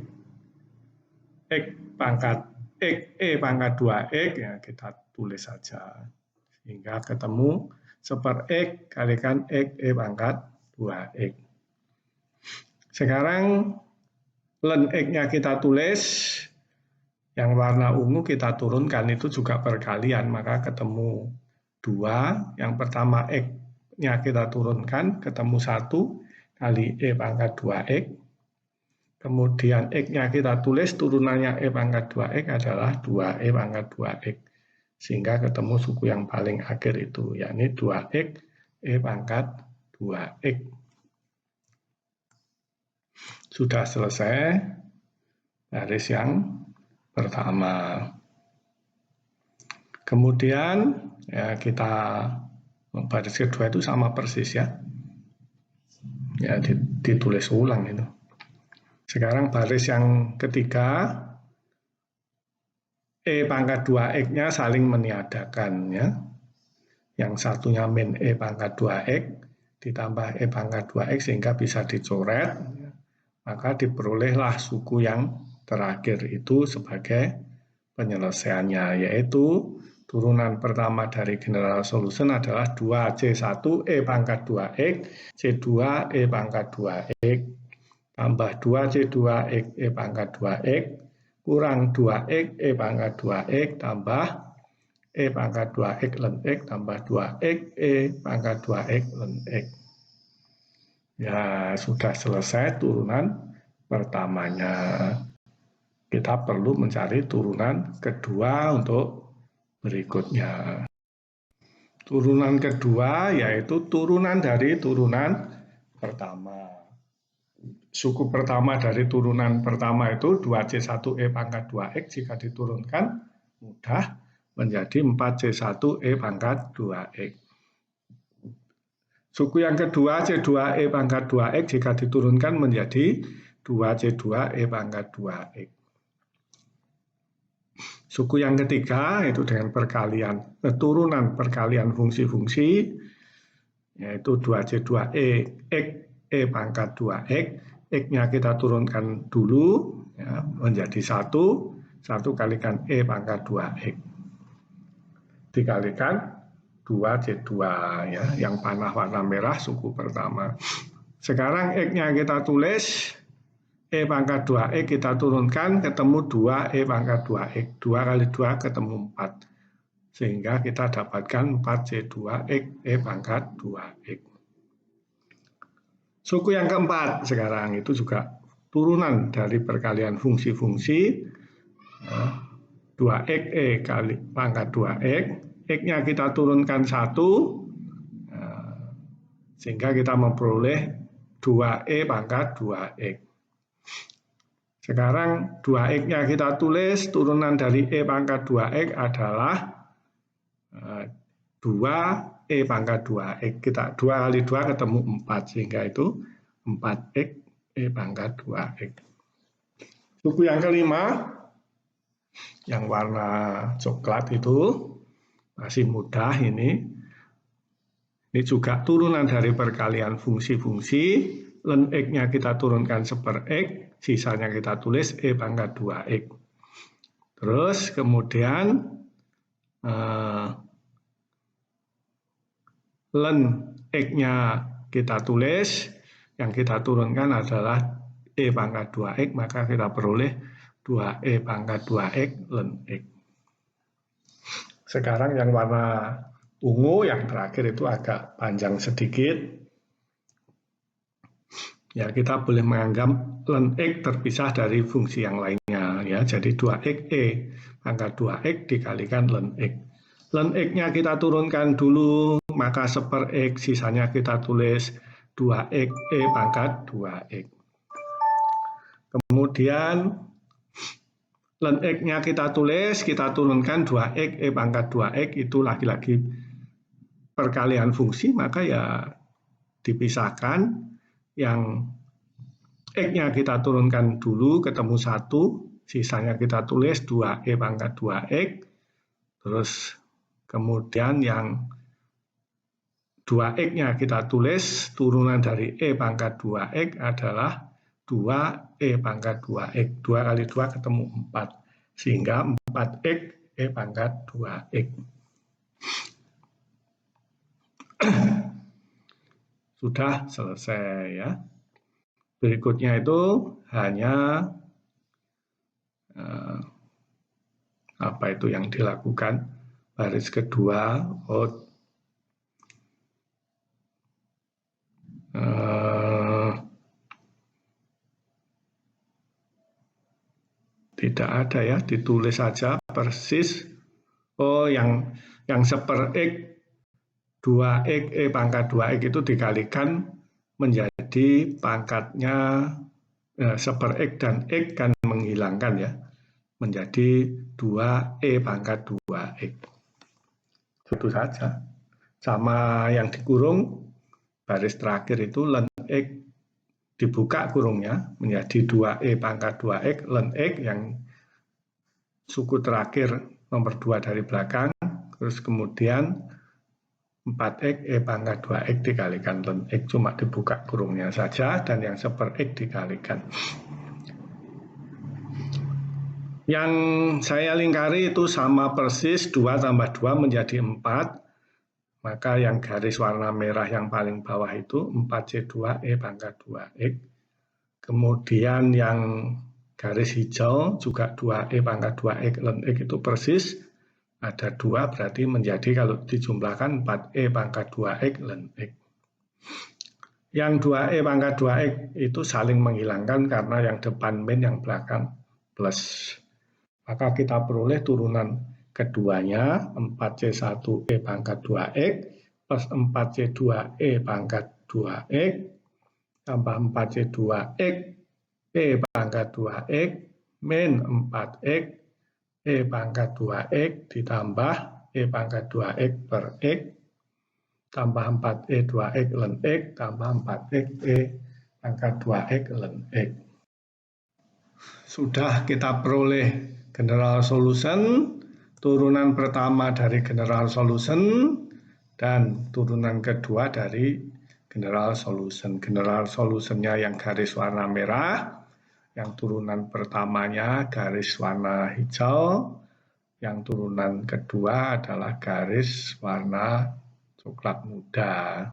X pangkat X E pangkat 2X, ya kita tulis saja. Sehingga ketemu 1/X kalikan X E pangkat 2X. Sekarang ln X-nya kita tulis, yang warna ungu kita turunkan, itu juga perkalian, maka ketemu 2, yang pertama X E-nya kita turunkan, ketemu 1 kali E pangkat 2X. Kemudian X-nya kita tulis, turunannya E pangkat 2X adalah 2E pangkat 2X. Sehingga ketemu suku yang paling akhir itu, yakni 2X E pangkat 2X. Sudah selesai baris yang pertama. Kemudian ya kita baris kedua itu sama persis ya. Ya ditulis ulang itu. Sekarang baris yang ketiga, E pangkat 2X-nya saling meniadakan ya. Yang satunya min E pangkat 2X ditambah E pangkat 2X sehingga bisa dicoret. Maka diperolehlah suku yang terakhir itu sebagai penyelesaiannya, yaitu turunan pertama dari general solution adalah 2C1 E pangkat 2X C2 E pangkat 2X tambah 2C2X E pangkat 2X kurang 2X E pangkat 2X tambah E pangkat 2X ln X tambah 2X E pangkat 2X ln X. Ya, sudah selesai turunan pertamanya. Kita perlu mencari turunan kedua untuk berikutnya. Turunan kedua yaitu turunan dari turunan pertama. Suku pertama dari turunan pertama itu 2C1E pangkat 2X jika diturunkan mudah menjadi 4C1E pangkat 2X. Suku yang kedua C2E pangkat 2X jika diturunkan menjadi 2C2E pangkat 2X. Suku yang ketiga itu dengan perkalian turunan perkalian fungsi-fungsi yaitu 2C2E X E pangkat 2X. X-nya kita turunkan dulu ya, menjadi 1 kalikan E pangkat 2X dikalikan 2C2 ya, yang panah warna merah suku pertama. Sekarang X-nya kita tulis E pangkat 2X kita turunkan ketemu 2 E pangkat 2X. 2 kali 2 ketemu 4. Sehingga kita dapatkan 4C2X E pangkat 2X. Suku yang keempat sekarang itu juga turunan dari perkalian fungsi-fungsi 2X E kali pangkat 2X. X-nya kita turunkan 1 sehingga kita memperoleh 2E pangkat 2X. Sekarang 2X-nya kita tulis, turunan dari E pangkat 2X adalah 2E pangkat 2X. Kita 2 kali 2 ketemu 4, sehingga itu 4X E pangkat 2X. Suku yang kelima, yang warna coklat itu, masih mudah ini. Ini juga turunan dari perkalian fungsi-fungsi. Ln X-nya kita turunkan seper X, sisanya kita tulis E pangkat 2X. Terus kemudian ln X-nya kita tulis, yang kita turunkan adalah E pangkat 2X, maka kita peroleh 2E pangkat 2X ln X. Sekarang yang warna ungu, yang terakhir itu agak panjang sedikit. Ya, kita boleh menganggap ln X terpisah dari fungsi yang lainnya. Ya, jadi 2X E pangkat 2X dikalikan ln X. Ln X-nya kita turunkan dulu, maka seper X, sisanya kita tulis 2X E pangkat 2X. Kemudian ln X-nya kita tulis, kita turunkan 2X E pangkat 2X, itu lagi-lagi perkalian fungsi, maka ya dipisahkan. Yang X-nya kita turunkan dulu, ketemu 1, sisanya kita tulis 2E pangkat 2X. Terus kemudian yang 2X-nya kita tulis, turunan dari E pangkat 2X adalah 2E pangkat 2X. 2 kali 2 ketemu 4. Sehingga 4X E pangkat 2X. Sudah selesai ya. Berikutnya itu hanya apa itu yang dilakukan baris kedua. Tidak ada ya, ditulis saja persis. Oh, yang 1/X 2X pangkat 2X itu dikalikan menjadi pangkatnya 1/X dan X kan menghilangkan ya, menjadi 2E pangkat 2X. Itu saja. Sama yang dikurung, baris terakhir itu ln X dibuka kurungnya menjadi 2E pangkat 2X ln X yang suku terakhir nomor 2 dari belakang, terus kemudian 4X pangkat 2X dikalikan ln X, cuma dibuka kurungnya saja, dan yang 1/X dikalikan. Yang saya lingkari itu sama persis, 2 tambah 2 menjadi 4, maka yang garis warna merah yang paling bawah itu 4C2E pangkat 2X. Kemudian yang garis hijau juga 2E pangkat 2X ln X itu persis, ada 2 berarti menjadi kalau dijumlahkan 4E pangkat 2X ln X. Yang 2E pangkat 2X itu saling menghilangkan karena yang depan min, yang belakang plus. Maka kita peroleh turunan keduanya 4C1E pangkat 2X plus 4C2E pangkat 2X tambah 4C2X pangkat 2X min 4X pangkat 2X ditambah pangkat 2X per X tambah 4 2X ln X tambah 4X pangkat 2X ln X. Sudah kita peroleh general solution, turunan pertama dari general solution, dan turunan kedua dari general solution. General solutionnya yang garis warna merah, yang turunan pertamanya garis warna hijau, yang turunan kedua adalah garis warna coklat muda.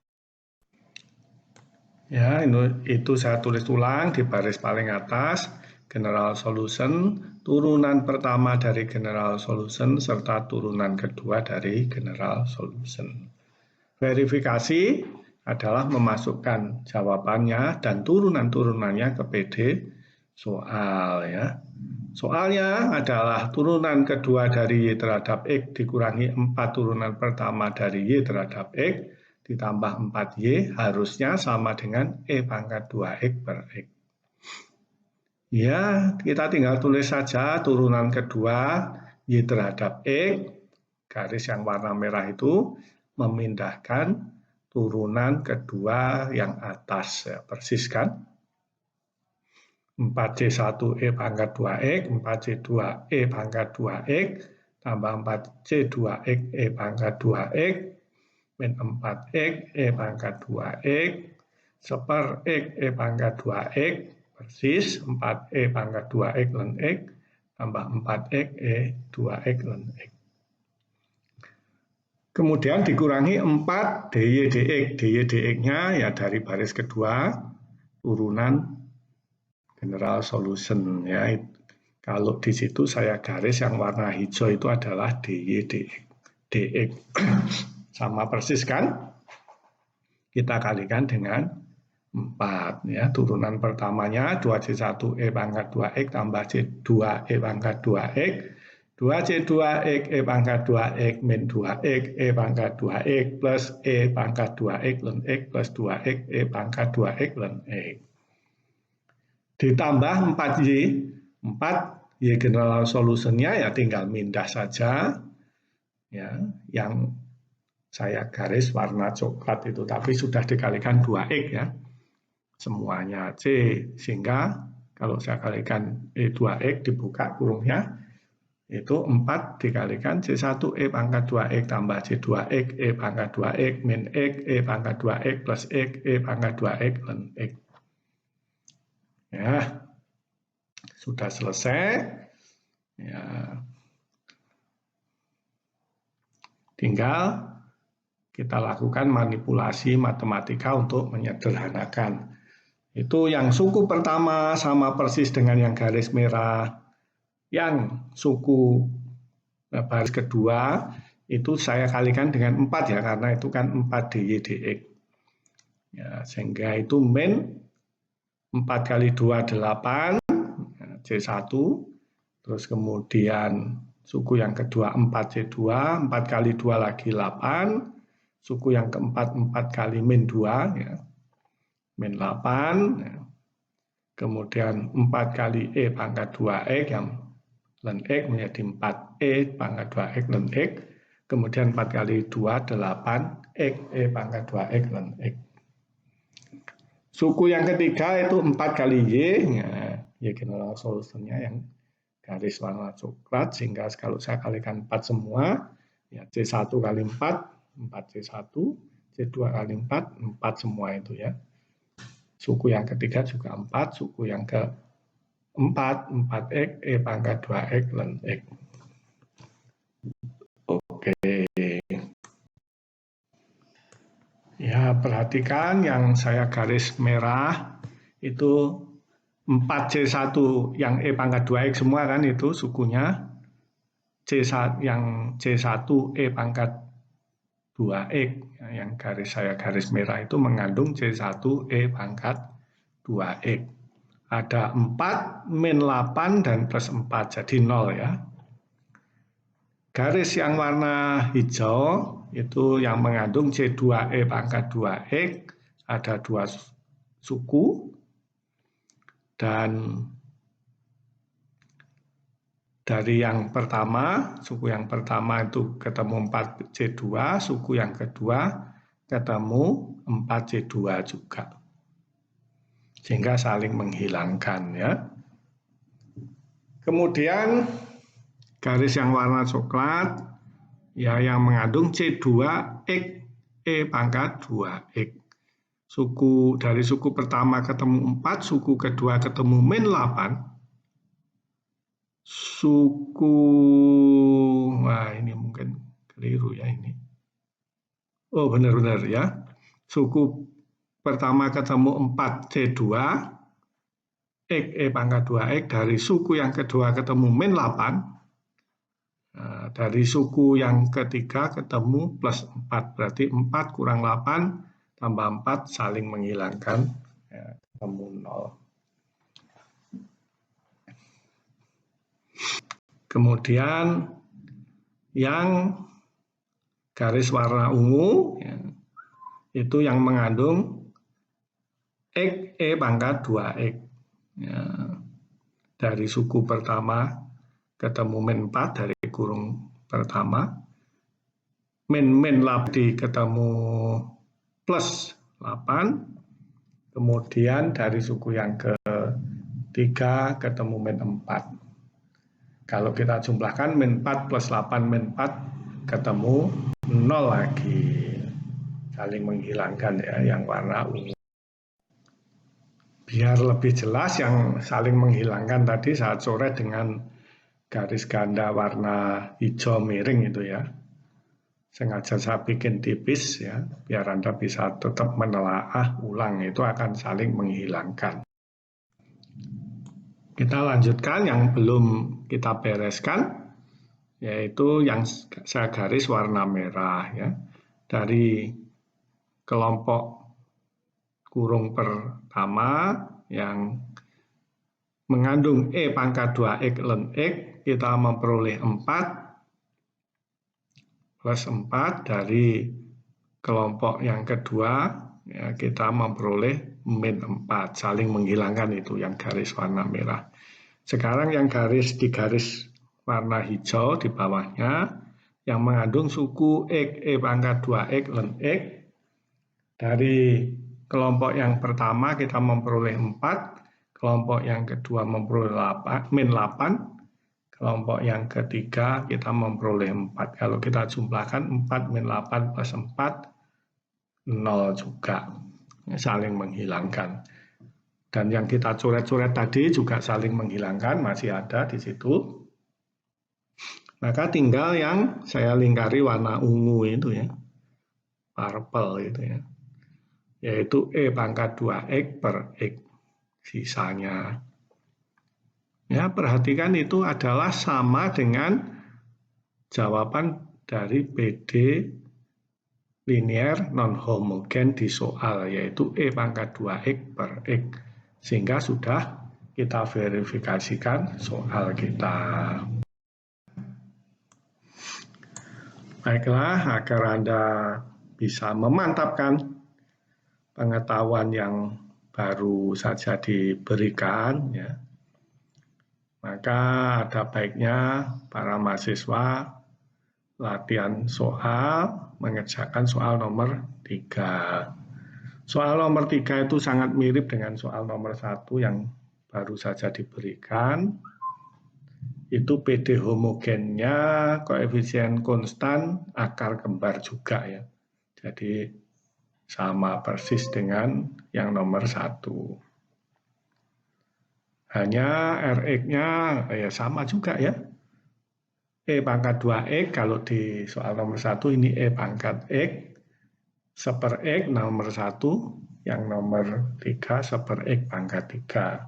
Ya, itu saya tulis ulang di baris paling atas. General solution, turunan pertama dari general solution, serta turunan kedua dari general solution. Verifikasi adalah memasukkan jawabannya dan turunan-turunannya ke PD soal ya. Soalnya adalah turunan kedua dari Y terhadap X dikurangi 4 turunan pertama dari Y terhadap X ditambah 4Y harusnya sama dengan E pangkat 2X per X. Ya, kita tinggal tulis saja turunan kedua Y terhadap X, garis yang warna merah itu memindahkan turunan kedua yang atas, ya, persis kan? 4C1E pangkat 2X, 4C2E pangkat 2X, tambah 4C2X pangkat 2X, min 4X pangkat 2X, 1/X pangkat 2X, persis 4E pangkat 2X ln X, tambah 4X 2X ln X. Kemudian dikurangi 4 dy dx. Dy dx-nya ya dari baris kedua, turunan general solution. Ya. Kalau di situ saya garis yang warna hijau itu adalah dy dx. Sama persis kan? Kita kalikan dengan 4 ya, turunan pertamanya 2C1E pangkat 2X tambah C2E pangkat 2X, 2C2X pangkat 2X min 2X pangkat 2X plus pangkat 2X ln X plus 2X pangkat 2X ln X. Ditambah 4Y, 4Y general solutionnya ya tinggal mindah saja ya, yang saya garis warna coklat itu, tapi sudah dikalikan 2X ya. Semuanya C, sehingga kalau saya kalikan 2X dibuka kurungnya itu 4 dikalikan C1E pangkat 2X tambah C2X pangkat 2X min X pangkat 2X plus X pangkat 2X ln X. Ya, sudah selesai. Ya. Tinggal kita lakukan manipulasi matematika untuk menyederhanakan. Itu yang suku pertama sama persis dengan yang garis merah. Yang suku baris kedua itu saya kalikan dengan 4 ya, karena itu kan 4 dy dx. Ya, sehingga itu min 4 kali 2 8, C1. Terus kemudian suku yang kedua 4C2, 4 kali 2 lagi 8. Suku yang keempat 4 kali min 2, ya, min 8. Ya. Kemudian 4 kali E pangkat 2X yang ln X menjadi 4E pangkat 2X ln X. Kemudian 4 kali 2, 8X, E pangkat 2X ln X. Suku yang ketiga itu 4 kali Y, ya general solutionnya yang garis warna coklat, sehingga kalau saya kalikan 4 semua, ya C1 kali 4, 4C1, C2 kali 4, 4 semua itu ya. Suku yang ketiga juga 4, suku yang keempat 4X, E pangkat 2X ln X. Oke. Ya, perhatikan yang saya garis merah itu 4C1 yang E pangkat 2X semua kan itu sukunya. C1 yang C1 E pangkat 2X yang saya garis merah itu mengandung C1 E pangkat 2X. Ada 4 min 8 dan plus 4 jadi 0 ya. Garis yang warna hijau itu yang mengandung C2E pangkat 2X, ada 2 suku, dan dari yang pertama, suku yang pertama itu ketemu 4C2, suku yang kedua ketemu 4C2 juga. Sehingga saling menghilangkan ya. Kemudian garis yang warna coklat ya yang mengandung C2X E pangkat 2X. Dari suku pertama ketemu 4, suku kedua ketemu min 8. Wah ini mungkin keliru ya ini. Oh benar-benar ya. Suku pertama ketemu 4C2 X E pangkat 2X, dari suku yang kedua ketemu min 8. Nah, dari suku yang ketiga ketemu plus 4, berarti 4 kurang 8 tambah 4 saling menghilangkan, ya, ketemu 0. Kemudian yang garis warna ungu ya, itu yang mengandung X E pangkat 2X. Ya, dari suku pertama ketemu min 4 dari kurung pertama, min 8 ketemu plus 8, kemudian dari suku yang ketiga ketemu min 4. Kalau kita jumlahkan min 4 plus 8 min 4 ketemu 0 lagi, saling menghilangkan ya yang warna ungu. Biar lebih jelas yang saling menghilangkan tadi saya coret dengan garis ganda warna hijau miring itu ya. Sengaja saya bikin tipis ya, biar Anda bisa tetap menelaah ulang, itu akan saling menghilangkan. Kita lanjutkan yang belum kita bereskan, yaitu yang saya garis warna merah ya. Dari kelompok kurung pertama yang mengandung E pangkat 2X ln X, kita memperoleh 4 plus 4, dari kelompok yang kedua ya, kita memperoleh min 4, saling menghilangkan itu yang garis warna merah. Sekarang yang di garis warna hijau di bawahnya yang mengandung suku X E pangkat 2X ln X, dari kelompok yang pertama kita memperoleh 4, kelompok yang kedua memperoleh min 8, kelompok yang ketiga kita memperoleh 4. Kalau kita jumlahkan 4 min 8 plus 4, 0 juga. Saling menghilangkan. Dan yang kita coret-coret tadi juga saling menghilangkan, masih ada di situ. Maka tinggal yang saya lingkari warna ungu itu ya. Purple itu ya. Yaitu E pangkat 2X per X. Sisanya. Ya, perhatikan itu adalah sama dengan jawaban dari PD linier non-homogen di soal, yaitu E pangkat 2X per X. Sehingga sudah kita verifikasikan soal kita. Baiklah, agar Anda bisa memantapkan pengetahuan yang baru saja diberikan, ya, maka ada baiknya para mahasiswa latihan soal, mengerjakan soal nomor 3. Soal nomor 3 itu sangat mirip dengan soal nomor 1 yang baru saja diberikan. Itu PD homogennya koefisien konstan akar kembar juga, ya. Jadi sama persis dengan yang nomor 1. Hanya Rx-nya ya sama juga, ya. E pangkat 2X, kalau di soal nomor 1 ini E pangkat X, seper X nomor 1, yang nomor 3 seper X pangkat 3.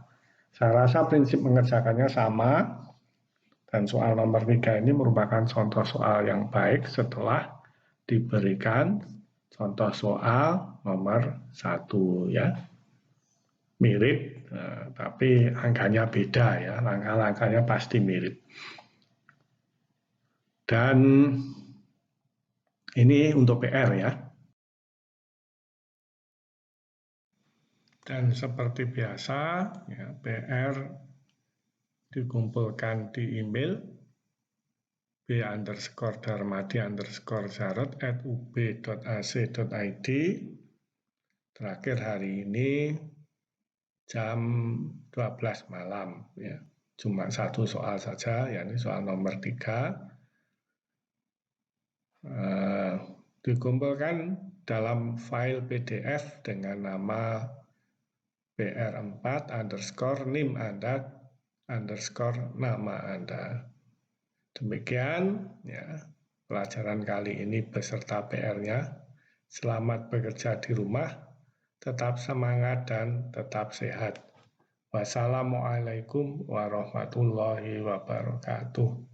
Saya rasa prinsip mengerjakannya sama. Dan soal nomor 3 ini merupakan contoh soal yang baik setelah diberikan contoh soal nomor 1, ya. Mirip, tapi angkanya beda, ya. Langkah-langkahnya pasti mirip. Dan ini untuk PR, ya. Dan seperti biasa, ya, PR dikumpulkan di email b_darmadi_jarot@ub.ac.id. Terakhir hari ini jam 12 malam, ya. Cuma satu soal saja, yakni soal nomor 3. Dikumpulkan dalam file PDF dengan nama PR4_NIM Anda _nama Anda. Demikian, ya, pelajaran kali ini beserta PR-nya. Selamat bekerja di rumah, tetap semangat dan tetap sehat. Wassalamualaikum warahmatullahi wabarakatuh.